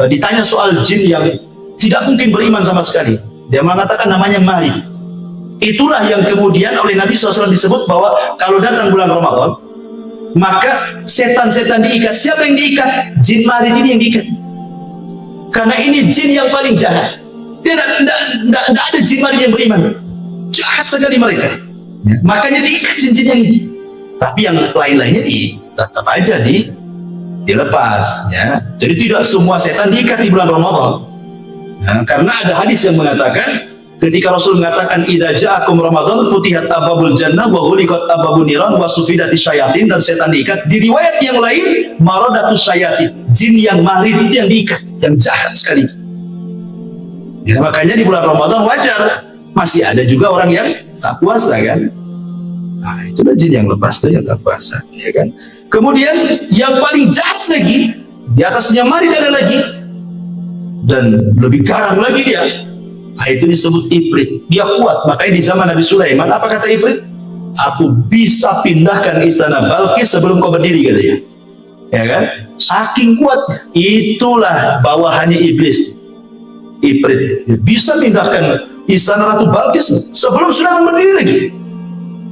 ditanya soal jin yang tidak mungkin beriman sama sekali. Dia mengatakan namanya marid. Itulah yang kemudian oleh Nabi SAW disebut bahwa kalau datang bulan Ramadan maka setan-setan diikat. Siapa yang diikat? Jin marid ini yang diikat. Karena ini jin yang paling jahat. Dia tidak ada jin marid yang beriman. Jahat sekali mereka. Ya. Makanya diikat jin-jin yang ini. Tapi yang lain-lainnya tetap aja dilepas. Ya. Jadi tidak semua setan diikat di bulan Ramadan. Nah, karena ada hadis yang mengatakan ketika Rasul mengatakan idza ja'akum Ramadan futihat abwabul jannah wa ghuliqat abwabun niran wa sufidatish syayatin, dan setan diikat. Di riwayat yang lain maradatus syayatin, jin yang marid itu yang diikat, yang jahat sekali. Ya, makanya di bulan Ramadan wajar masih ada juga orang yang tak puasa kan. Nah, itulah jin yang lepas itu yang tak puasa, ya kan. Kemudian yang paling jahat lagi, di atasnya marid ada lagi. Dan lebih garang lagi dia. Nah, itu disebut ifrit. Dia kuat. Makanya di zaman Nabi Sulaiman apa kata ifrit? Aku bisa pindahkan istana Balkis sebelum kau berdiri katanya. Ya kan? Saking kuatnya. Itulah bawahannya iblis. Ifrit. Dia bisa pindahkan istana Ratu Balkis sebelum sudah berdiri lagi.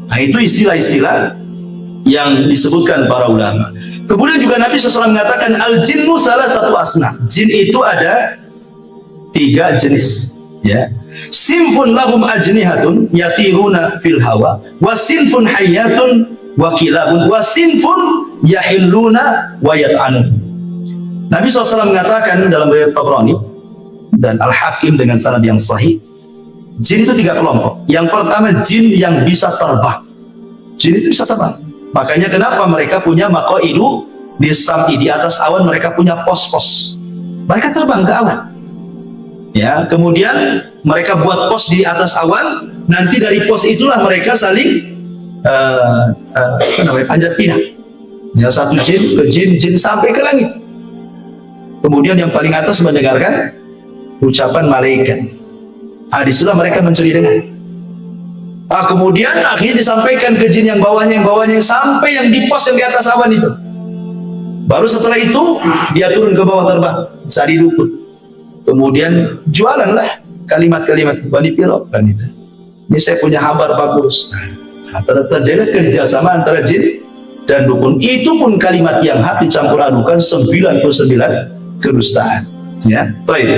Nah, itu istilah-istilah yang disebutkan para ulama. Kemudian juga Nabi SAW mengatakan al-jinnu salah satu asnaf. Jin itu ada 3 jenis. Ya. Sinfun lahum ajnihatun yatiruna fil hawa, wa sinfun hayyatun wa kilabun, wa sinfun yahilluna wa yat'anun. Nabi SAW mengatakan dalam riwayat Tabrani dan Al-Hakim dengan sanad yang sahih, jin itu 3 kelompok. Yang pertama jin yang bisa terbang. Jin itu bisa terbang. Makanya kenapa mereka punya maqaidu di sam'i, di atas awan mereka punya pos-pos. Mereka terbang ke awan. Ya, kemudian mereka buat pos di atas awan, nanti dari pos itulah mereka saling panjat pinang. Ya, satu jin ke jin sampai ke langit. Kemudian yang paling atas mendengarkan ucapan malaikat. Disitulah mereka mencuri dengar. Kemudian akhirnya disampaikan ke jin yang bawahnya, sampai yang di pos yang di atas awan itu. Baru setelah itu dia turun ke bawah terbang, sari dukun. Kemudian jualanlah kalimat-kalimat Bani Pilot kan itu. Ini saya punya kabar bagus. Terjadi kerjasama antara jin dan dukun. Itu pun kalimat yang hak dicampur adukan 99 kedustaan. Ya, baik.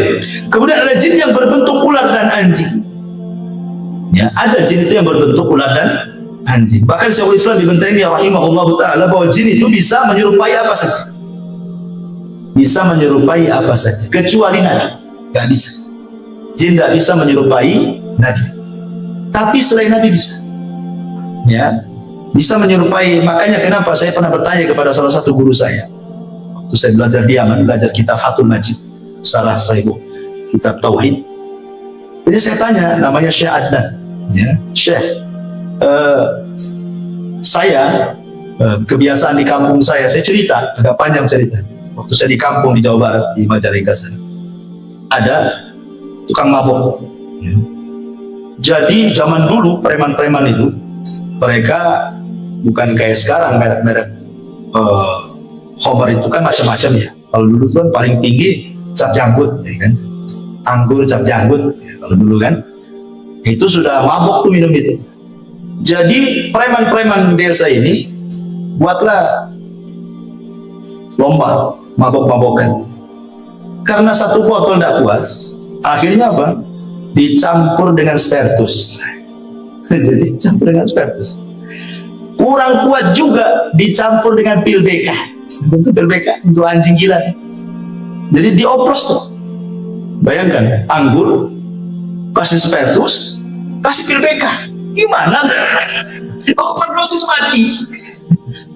Kemudian ada jin yang berbentuk ular dan anjing. Ya, ada jin itu yang berbentuk ular dan anjing. Bahkan Syekhul Islam Ibnu Taimiyah rahimahullahu taala bahwa jin itu bisa menyerupai apa saja. Bisa menyerupai apa saja, kecuali nabi. Enggak bisa. Jin tidak bisa menyerupai nabi. Tapi selain nabi bisa. Ya, bisa menyerupai. Makanya kenapa saya pernah bertanya kepada salah satu guru saya. Waktu saya belajar di Yaman, belajar kitab Fathul Majid, Syarah Sahih kitab Tauhid. Jadi saya tanya, namanya Syekh Adnan. Ya, Syekh, saya kebiasaan di kampung saya cerita, agak panjang cerita. Waktu saya di kampung di Jawa Barat, di Majalengka sana, ada tukang mabok. Ya. Jadi zaman dulu preman-preman itu, mereka bukan kayak sekarang merek-merek khamar itu kan macam-macam ya. Kalau dulu kan paling tinggi cap janggut, ya kan? Anggur cap janggut, ya, kalau dulu kan. Itu sudah mabok tuh minum itu. Jadi preman-preman desa ini buatlah lomba mabok-mabokan. Karena satu botol tidak puas, akhirnya apa? Dicampur dengan spiritus. Jadi dicampur dengan spiritus. Kurang kuat juga dicampur dengan pil BK. Untuk pil BK untuk anjing gila. Jadi dioplos tuh. Bayangkan, anggur kasih spiritus, kasih pil BK, gimana? Overdosis mati.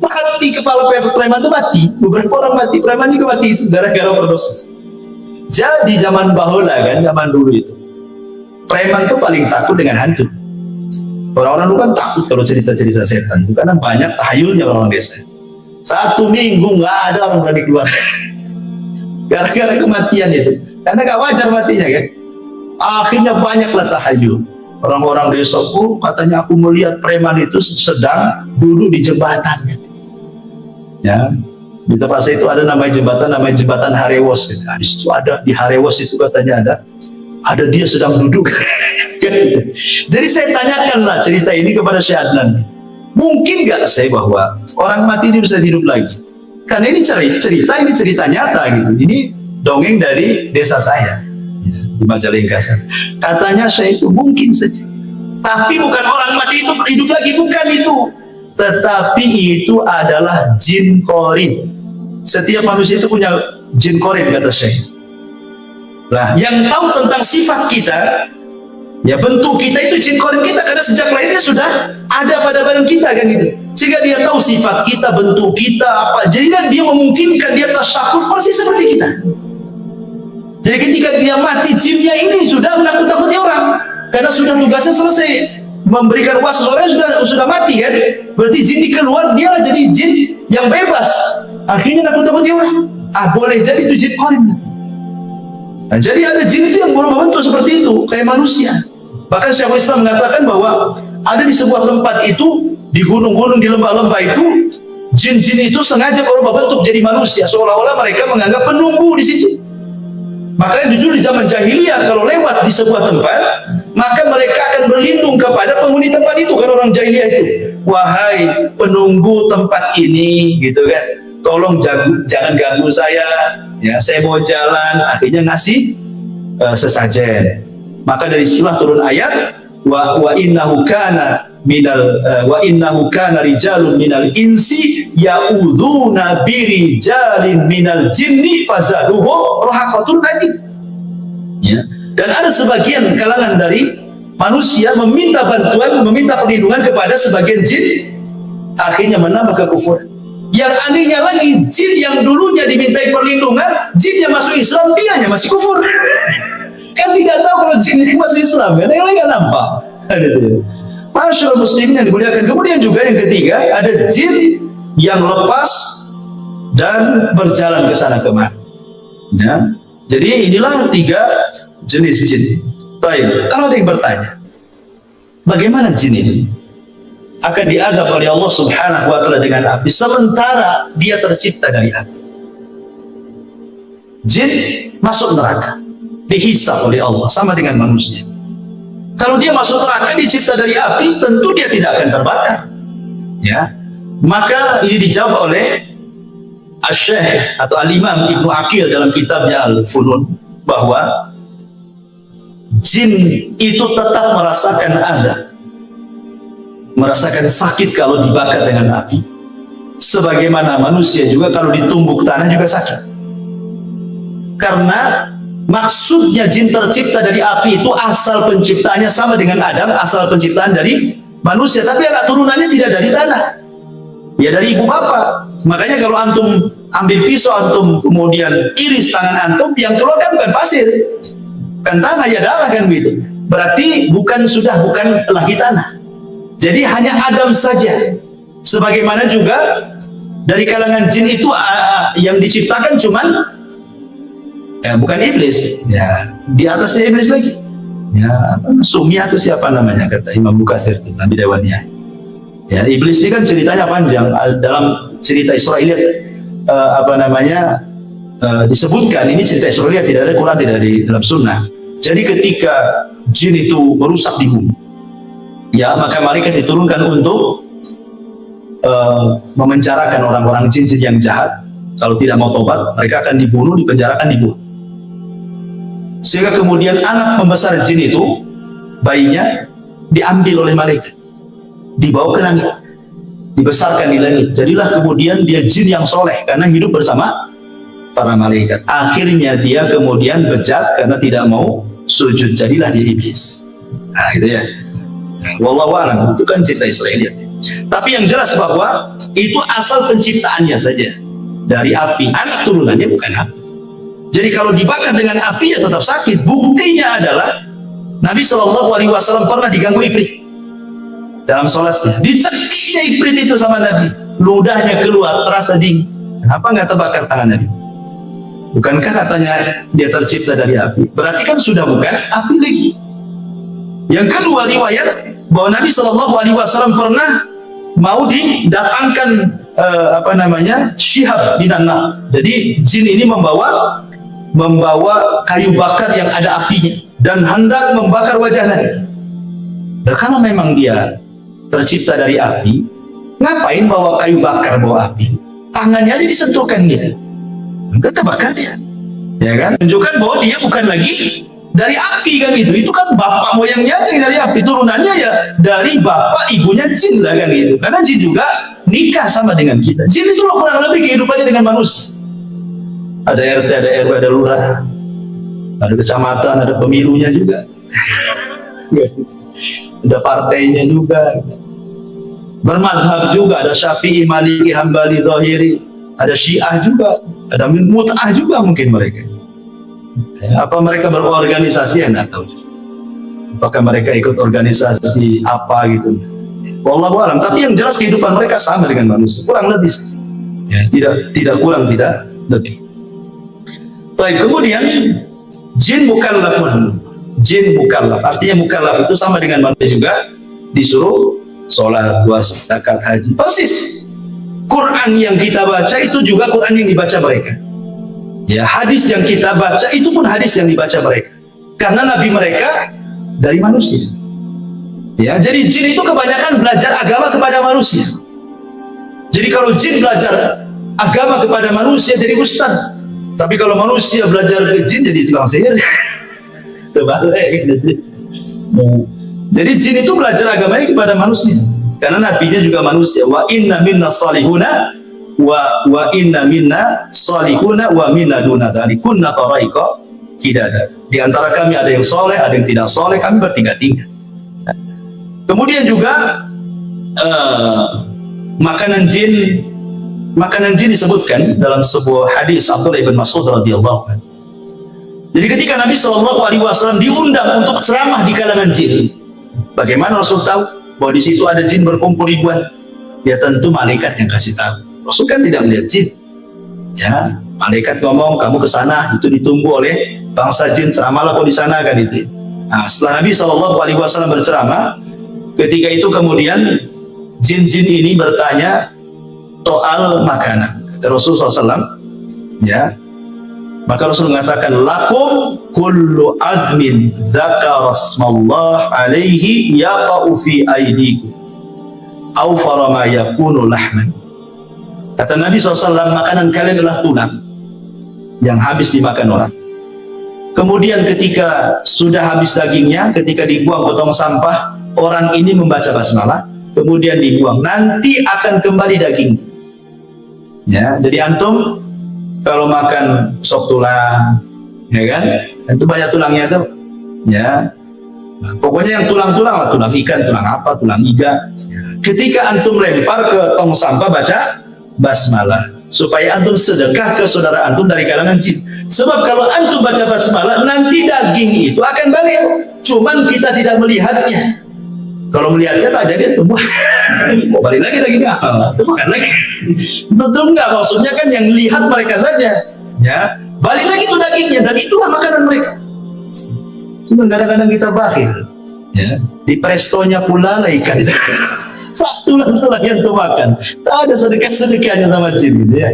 Mati kepala preman itu mati, beberapa orang mati, preman juga mati itu gara-gara overdosis. Jadi zaman bahula kan, zaman dulu itu, preman tuh paling takut dengan hantu. Orang-orang dulu kan takut kalau cerita-cerita setan, karena banyak tahayulnya orang desa. 1 minggu nggak ada orang berani keluar, gara-gara kematian itu. Karena gak wajar matinya kan. Akhirnya banyaklah tahayul. Orang-orang desa, katanya aku melihat preman itu sedang duduk di jembatan. Ya, di tempat saya itu ada namanya jembatan Harewos. Nah, di situ ada, di Harewos itu katanya ada dia sedang duduk. Jadi saya tanyakanlah cerita ini kepada Syekh Adnan. Mungkin gak saya bahwa orang mati ini bisa hidup lagi? Karena ini cerita nyata gitu. Ini dongeng dari desa saya. Di Majalengka sana. Katanya saya itu mungkin saja. Tapi bukan orang mati itu hidup lagi, bukan itu. Tetapi itu adalah jin korin. Setiap manusia itu punya jin korin, kata Syekh. Nah, yang tahu tentang sifat kita, ya bentuk kita itu jin korin kita, karena sejak lahirnya sudah ada pada badan kita kan gitu. Sehingga dia tahu sifat kita, bentuk kita apa. Jadi kan dia memungkinkan dia tasyakur persis seperti kita. Jadi ketika dia mati, jinnya ini sudah menakut-takuti orang, karena sudah tugasnya selesai, memberikan waswas orang sudah mati kan. Berarti jin keluar, dia jadi jin yang bebas, akhirnya nakut-takuti orang. Boleh jadi itu jin korin. Nah, jadi ada jin itu yang berubah bentuk seperti itu, kayak manusia. Bahkan Syekhul Islam mengatakan bahwa ada di sebuah tempat itu, di gunung-gunung, di lembah-lembah itu, jin-jin itu sengaja berubah bentuk jadi manusia, seolah-olah mereka menganggap penunggu di situ. Makanya jujur di zaman jahiliyah kalau lewat di sebuah tempat, maka mereka akan berlindung kepada penghuni tempat itu, kan orang jahiliyah itu. Wahai penunggu tempat ini, gitu kan, tolong jangan ganggu saya, ya saya mau jalan. Akhirnya ngasih sesajen. Maka dari situlah turun ayat wa innahu kana rijalun minal insi ya'udzuna birijalin minal jinni fazaduhu rahaqatul najib. Ya. Dan ada sebagian kalangan dari manusia meminta bantuan, meminta perlindungan kepada sebagian jin, akhirnya menambah kekufuran. Yang anehnya lagi, jin yang dulunya dimintai perlindungan, jin yang masuk Islam, dianya masih kufur. Kan tidak tahu kalau jin yang masuk Islam, kan yang lain nggak nampak. Masyaallah muslimin yang dimuliakan. Kemudian juga yang ketiga, ada jin yang lepas dan berjalan ke sana kemari. Ya. Jadi inilah 3 jenis jin. Baik, kalau ada yang bertanya, Bagaimana jin itu akan diazab oleh Allah Subhanahu wa taala dengan api sementara dia tercipta dari api? Jin masuk neraka, dihisab oleh Allah sama dengan manusia. Kalau dia masuk neraka dicipta dari api, tentu dia tidak akan terbakar. Ya. Maka ini dijawab oleh Asy-Syaikh atau Al-Imam Ibnu Aqil dalam kitabnya Al-Funun bahwa jin itu tetap merasakan adab, merasakan sakit kalau dibakar dengan api, sebagaimana manusia juga kalau ditumbuk tanah juga sakit. Karena maksudnya jin tercipta dari api itu asal penciptaannya sama dengan Adam, asal penciptaan dari manusia, tapi anak turunannya tidak dari tanah, ya dari ibu bapak. Makanya kalau antum ambil pisau, antum kemudian iris tangan antum, yang keluar kan bukan pasir, bukan tanah, ya darah kan begitu. Berarti bukan lagi tanah. Jadi hanya Adam saja. Sebagaimana juga dari kalangan jin itu yang diciptakan cuman bukan iblis, ya di atasnya iblis lagi. Ya, Sumia itu siapa namanya kata Imam Bukatsir itu Nabi Dewannya. Ya, iblis ini kan ceritanya panjang. Dalam cerita Israiliyat disebutkan, ini cerita Israiliyat, tidak ada Quran, tidak ada di dalam Sunnah. Jadi ketika jin itu merusak di bumi, ya maka malaikat diturunkan untuk memenjarakan orang-orang jin-jin yang jahat. Kalau tidak mau tobat, mereka akan dibunuh, dipenjarakan, dibunuh. Sehingga kemudian anak pembesar jin itu, bayinya diambil oleh malaikat, dibawa ke langit, dibesarkan di langit. Jadilah kemudian dia jin yang soleh karena hidup bersama para malaikat. Akhirnya dia kemudian bejat karena tidak mau sujud, jadilah dia iblis. Nah itu ya, wallahu a'lam, itu kan cerita Israiliyat. Tapi yang jelas bahwa itu asal penciptaannya saja dari api, anak turunannya bukan api. Jadi kalau dibakar dengan api ya tetap sakit. Buktinya adalah Nabi SAW pernah diganggu iblis dalam sholatnya. Dicekiknya iblis itu sama Nabi, ludahnya keluar terasa dingin. Kenapa nggak terbakar tangan Nabi? Bukankah katanya dia tercipta dari api? Berarti kan sudah bukan api lagi. Yang kedua, riwayat bahwa Nabi SAW pernah mau didatangkan syihab binanna. Jadi jin ini membawa kayu bakar yang ada apinya dan hendak membakar wajah Nabi. Dan kalau memang dia tercipta dari api, ngapain bawa kayu bakar, bawa api? Tangannya aja disentuhkan gitu, enggak terbakar dia, ya kan? Menunjukkan bahwa dia bukan lagi dari api kan gitu. Itu kan bapak moyangnya aja yang dari api, turunannya ya dari bapak ibunya jin lah kan gitu. Karena jin juga nikah sama dengan kita. Jin itu loh kurang lebih kehidupannya dengan manusia. Ada RT, ada RW, ada lurah, ada kecamatan, ada pemilunya juga, ada partainya juga, bermadhab juga, ada Syafi'i, Maliki, Hambali, Zahiri, ada Syiah juga, ada Mut'ah juga mungkin mereka. Apa mereka berorganisasi? Ya nggak tahu. Apakah mereka ikut organisasi apa gitu? Wallahu a'lam. Tapi yang jelas kehidupan mereka sama dengan manusia, kurang lebih. Ya, tidak kurang, tidak lebih. Baik, kemudian jin mukallaf. Jin mukallaf, artinya mukallaf itu sama dengan manusia juga, disuruh sholat, puasa, zakat, haji. Persis. Quran yang kita baca itu juga Quran yang dibaca mereka. Ya, hadis yang kita baca itu pun hadis yang dibaca mereka. Karena nabi mereka dari manusia. Ya, jadi jin itu kebanyakan belajar agama kepada manusia. Jadi kalau jin belajar agama kepada manusia jadi ustaz. Tapi kalau manusia belajar ke jin jadi tukang sihir. Terbalik. Jadi jin itu belajar agamanya kepada manusia. Karena nabinya juga manusia. Wa inna minna salihuna wa inna minna salihuna wa minna duna dzalik kunna taraika kidada. Di antara kami ada yang soleh, ada yang tidak soleh, kami bertiga-tiga. Kemudian juga makanan jin disebutkan dalam sebuah hadis Abdullah bin Mas'ud radhiyallahu anhu. Jadi ketika Nabi SAW diundang untuk ceramah di kalangan jin, bagaimana Rasul tahu bahwa di situ ada jin berkumpul ribuan? Ya tentu malaikat yang kasih tahu. Rasul kan tidak melihat jin. Ya, malaikat ngomong kamu ke sana, itu ditunggu oleh bangsa jin, ceramahlah kau di sana kan itu. Nah, setelah Nabi SAW berceramah, Ketika itu kemudian jin-jin ini bertanya soal makanan. Kata Rasulullah SAW, ya, maka Rasul mengatakan, lakum kullu admin dzakara asmallah alaihi yaqa'u fi aydikum aw farama yakunu lahman. Kata Nabi SAW, makanan kalian adalah tulang yang habis dimakan orang. Kemudian ketika sudah habis dagingnya, ketika dibuang ke tong sampah, orang ini membaca basmalah, kemudian dibuang, nanti akan kembali dagingnya. Ya, jadi antum kalau makan sop tulang, ya kan, itu banyak tulangnya tuh, ya. Nah, pokoknya yang tulang-tulang lah, tulang ikan, tulang apa, tulang iga. Ketika antum lempar ke tong sampah, baca basmalah, supaya antum sedekah ke saudara antum dari kalangan jin. Sebab kalau antum baca basmalah, nanti daging itu akan balik. Cuman kita tidak melihatnya. Kalau melihatnya tak jadi tuh, mau balik lagi itu makan lagi. Betul nggak? Maksudnya kan yang lihat mereka saja, ya. Balik lagi tuh dagingnya, dan itulah makanan mereka. Cuma kadang-kadang kita bakhil, ya. Di prestonya pula lah ikan itu. Tulang-tulang yang tuh makan. Tak ada sedekah-sedekahnya sama jin, gitu ya.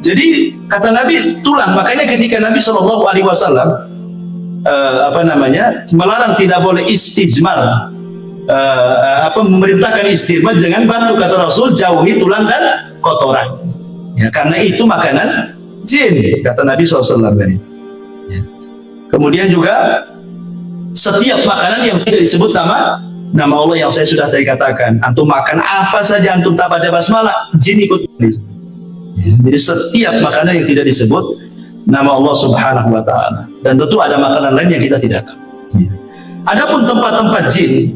Jadi kata Nabi tulang, makanya ketika Nabi SAW melarang tidak boleh istijmar. Memerintahkan istirma jangan batu, kata Rasul, jauhi tulang dan kotoran, ya, karena itu makanan jin, kata Nabi SAW. Ya. Kemudian juga setiap makanan yang tidak disebut nama Allah yang saya katakan, antum makan apa saja antum tak baca basmalah, jin ikut. Ya. Jadi setiap makanan yang tidak disebut nama Allah Subhanahu wa Ta'ala, dan tentu ada makanan lain yang kita tidak tahu. Ya. Adapun tempat-tempat jin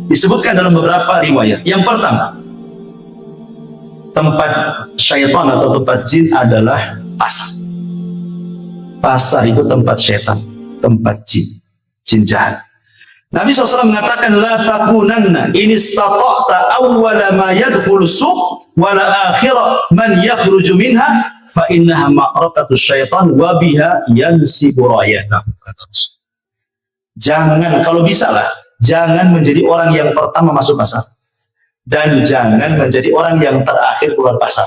disebutkan dalam beberapa riwayat. Yang pertama, tempat syaitan atau tempat jin adalah pasar. Pasar itu tempat syaitan, tempat jin jahat. Nabi SAW mengatakan, la takunanna in istata'ta awwala ma yadkhulu suq wala akhira man yakhruju minha fa innaha ma'rakatu syaitan wa biha yansibu rayatahu, kata Rasul. Jangan, kalau bisa lah, jangan menjadi orang yang pertama masuk pasar, dan jangan menjadi orang yang terakhir keluar pasar.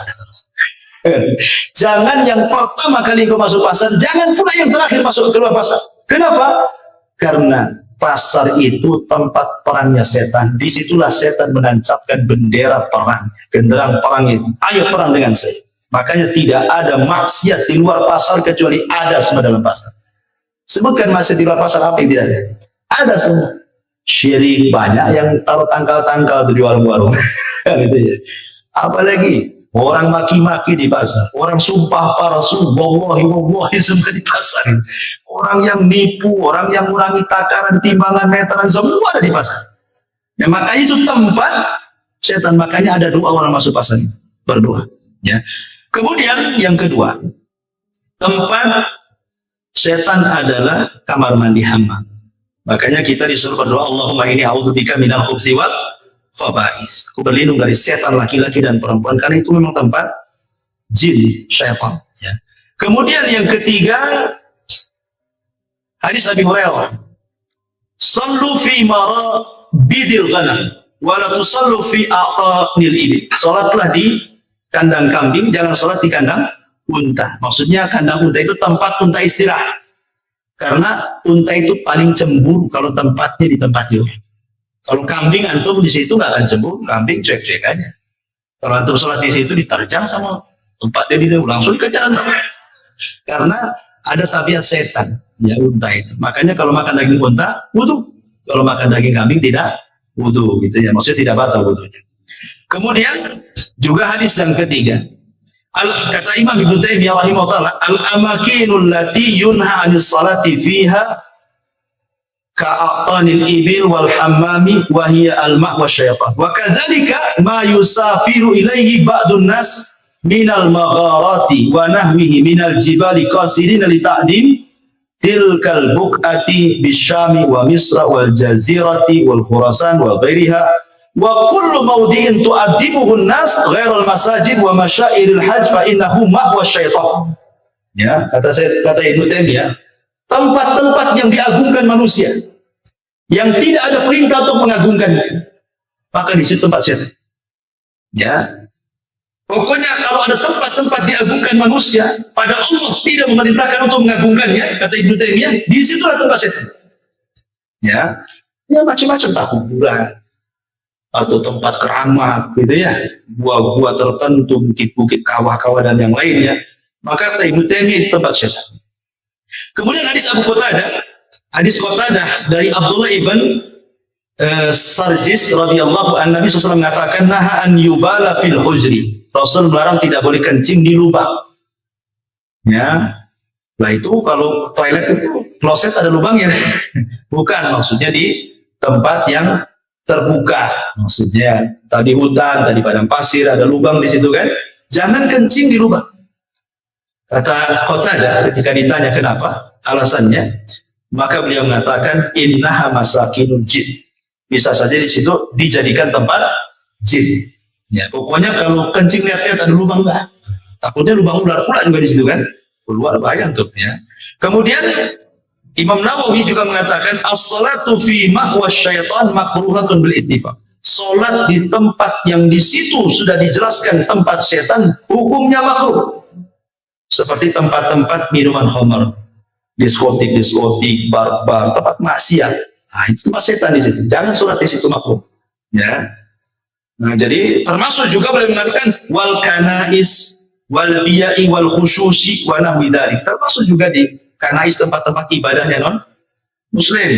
Jangan yang pertama kali kau masuk pasar, jangan pula yang terakhir masuk keluar pasar. Kenapa? Karena pasar itu tempat perangnya setan. Disitulah setan menancapkan bendera perang, genderang perang itu. Ayo perang dengan saya. Makanya tidak ada maksiat di luar pasar kecuali ada semua dalam pasar. Sebutkan maksiat di luar pasar apa yang tidak ada? Ada semua. Syirik banyak yang taruh tangkal-tangkal di warung-warung. Gitu ya. Apalagi orang maki-maki di pasar, orang sumpah palsu, wallahi semua di pasar. Orang yang nipu, orang yang mengurangi takaran, timbangan, meteran, semua ada di pasar. Ya, makanya itu tempat setan. Makanya ada doa orang masuk pasar itu, berdoa. Ya. Kemudian yang kedua, tempat setan adalah kamar mandi hammam. Makanya kita disuruh berdoa, Allahumma inni a'udzubika minal khubthi wal khaba'is. Aku berlindung dari setan laki-laki dan perempuan, karena itu memang tempat jin, syaitan. Ya. Kemudian yang ketiga, hadis Abi Hurairah, sallu fi marabidil ghanam wa la tusallu fi a'tanil ibil. Salatlah di kandang kambing, jangan salat di kandang unta. Maksudnya kandang unta itu tempat unta istirahat. Karena unta itu paling cemburu kalau tempatnya di tempat itu. Kalau kambing antum di situ nggak akan cemburu, kambing cuek-cuek aja. Kalau antum sholat di situ diterjang sama tempatnya di langsung dikejar antum. Karena ada tabiat setan, ya unta itu. Makanya kalau makan daging unta, wudu. Kalau makan daging kambing tidak wudu, gitu ya. Maksudnya tidak batal wudunya. Kemudian juga hadis yang ketiga. Kata Imam Ibnu Taimiyah rahimahullah, al-amakinul lati yunha 'anis salati fiha ka'atanil ibil wal hammami wa hiya al-ma' wasyaitan. Wa kadzalika ma yusafiru ilaihi ba'dun nas minal magharati wa nahwihi minal jibali qasirin li ta'dim tilkal buqati bisyami wa misra wal jazirati wal khurasan wa ghairiha. Wa kullu mawdi'in tu'addibuhu an-nas ghairal masajid wa masyairil hajj fa innahu ma'wa syaitan. Ya, kata Ibnu Taimiyah, tempat-tempat yang diagungkan manusia, yang tidak ada perintah untuk mengagungkannya, maka di situ tempat setan. Ya, pokoknya kalau ada tempat-tempat diagungkan manusia, pada Allah tidak memerintahkan untuk mengagungkannya, kata Ibnu Taimiyah, di situlah tempat setan. Ya, ya macam-macam, tak kuburan atau tempat keramat, gitu ya, gua-gua tertentu, bukit-bukit, kawah-kawah dan yang lainnya, maka kata Ibnu Taimiyah tempat setan. Kemudian hadis Abu Qatadah, hadis Qatadah dari Abdullah ibn Sarjis radhiyallahu anhu, Nabi SAW mengatakan, naha an yubala fil hujri. Rasul melarang tidak boleh kencing di lubang. Ya, nah itu kalau toilet itu kloset ada lubangnya, bukan, maksudnya di tempat yang terbuka, maksudnya tadi hutan, tadi padang pasir, ada lubang di situ kan, jangan kencing di lubang. Kata Qatadah ketika ditanya kenapa, alasannya, maka beliau mengatakan innaha masakinul jin. Bisa saja di situ dijadikan tempat jin. Ya, pokoknya kalau kencing lihat-lihat ada lubang enggak, takutnya lubang ular pula juga di situ kan, keluar bahaya tuh ya. Kemudian Imam Nawawi juga mengatakan as-salatu fi ma'was syaitan makruhatun bil ittifaq. Salat di tempat yang di situ sudah dijelaskan tempat setan hukumnya makruh. Seperti tempat-tempat minuman khamar, diskotik, bar-bar, tempat maksiat. Nah, itu tempat setan di situ. Jangan sholat di situ makruh. Ya. Nah, jadi termasuk juga boleh mengatakan wal kanais wal biya'i wal khususi wa nahwi dzalik. Termasuk juga di kanais tempat-tempat ibadahnya non muslim,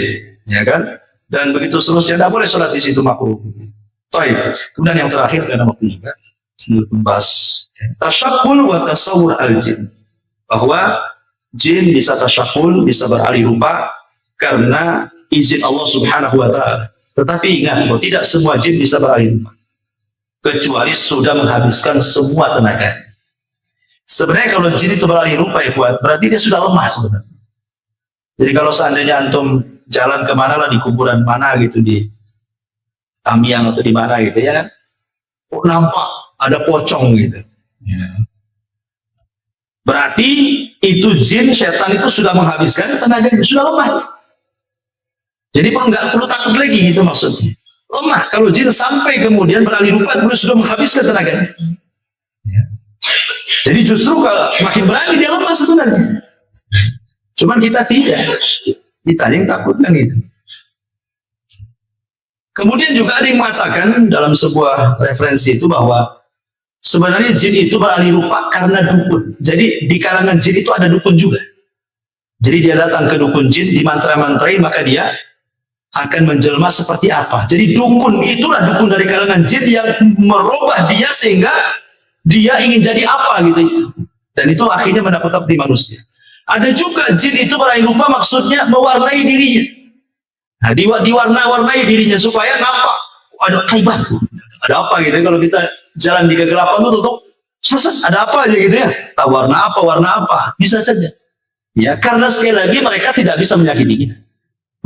ya kan? Dan begitu seterusnya, tidak boleh sholat di situ makruh. Baik. Kemudian yang terakhir karena waktu juga membahas tasyakul wa tasawur al jin, bahwa jin bisa tasyakul, bisa beralih rupa karena izin Allah Subhanahu wa taala. Tetapi ingat bahwa tidak semua jin bisa beralih rupa, kecuali sudah menghabiskan semua tenaga. Sebenarnya kalau jin itu beralih rupa, berarti dia sudah lemah sebenarnya. Jadi kalau seandainya antum jalan kemana lah, di kuburan mana gitu, di Tamiang atau di mana gitu ya kan, kok nampak ada pocong gitu, ya. Berarti itu jin, setan itu sudah menghabiskan tenaganya, sudah lemah. Jadi nggak perlu takut lagi gitu maksudnya. Lemah kalau jin sampai kemudian beralih rupa, sudah menghabiskan tenaganya. Ya. Jadi justru kalau semakin berani dia lemah sebenarnya. Cuman kita tidak, kita yang takut kan gitu. Kemudian juga ada yang mengatakan dalam sebuah referensi itu bahwa sebenarnya jin itu beralih rupa karena dukun. Jadi di kalangan jin itu ada dukun juga. Jadi dia datang ke dukun jin, dimantra-mantrai, maka dia akan menjelma seperti apa. Jadi dukun itulah dukun dari kalangan jin yang merubah dia sehingga dia ingin jadi apa gitu. Dan itu akhirnya menakut-nakuti manusia. Ada juga jin itu beralih rupa maksudnya mewarnai dirinya. Nah, diwarna-warnai dirinya supaya nampak ada kaibat, ada apa gitu. Kalau kita jalan di kegelapan itu tutup, ada apa aja gitu ya. Tak warna apa, bisa saja. Ya, karena sekali lagi mereka tidak bisa menyakiti kita.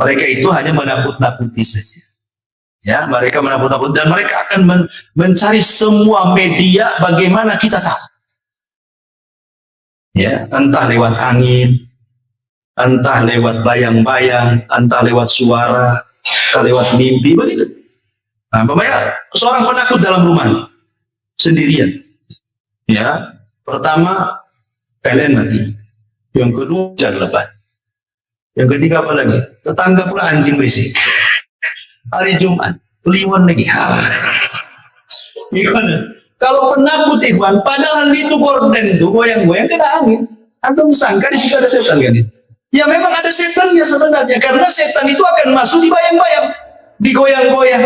Mereka itu hanya menakut-nakuti saja. Ya, mereka menakut-nakuti dan mereka akan mencari semua media bagaimana kita tahu. Ya, entah lewat angin, entah lewat bayang-bayang, entah lewat suara, entah lewat mimpi, begitu. Nah, pokoknya seorang penakut dalam rumahnya sendirian. Ya, pertama PLN mati, yang kedua hujan lebat, yang ketiga apa lagi? Tetangga pula anjing berisik. Hari Jumat, kliwon lagi. Gimana? Kalau penakut ikhwan, padahal itu gorden tuh goyang-goyang kena angin. Antum sangka di situ ada setan kan itu? Ya memang ada setannya sebenarnya, karena setan itu akan masuk di bayang-bayang, digoyang-goyang,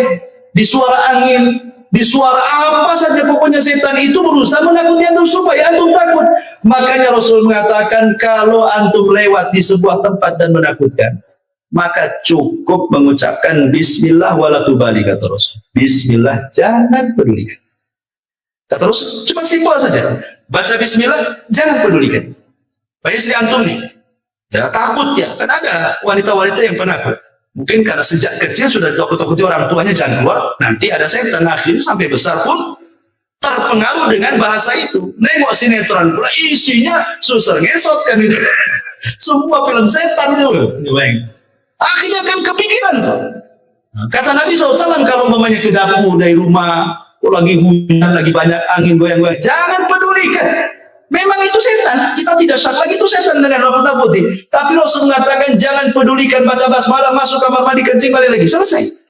di suara angin, di suara apa saja, pokoknya setan itu berusaha menakuti antum supaya antum takut. Makanya Rasul mengatakan kalau antum lewat di sebuah tempat dan menakutkan, maka cukup mengucapkan Bismillah walatubali, kata Rasul. Bismillah, jangan pedulikan. Kata Rasul, cuma simpel saja. Baca Bismillah, jangan pedulikan. Baik istri antum nih, ya takut ya, kan ada wanita-wanita yang penakut. Mungkin karena sejak kecil sudah takut-takuti orang tuanya jangan keluar, nanti ada setan. Akhirnya sampai besar pun terpengaruh dengan bahasa itu. Nengok sinetron pula isinya susur ngesot kan itu. Semua film setan itu. Akhirnya kan kepikiran tuh. Kata Nabi SAW, kalau mamanya ke dapur dari rumah, lagi hujan, lagi banyak angin goyang-goyang, jangan pedulikan. Memang itu setan, kita tidak syak lagi itu setan dengan nakut-nakuti. Tapi Rasul mengatakan jangan pedulikan, baca basmalah, masuk kamar mandi, kencing, balik lagi, selesai.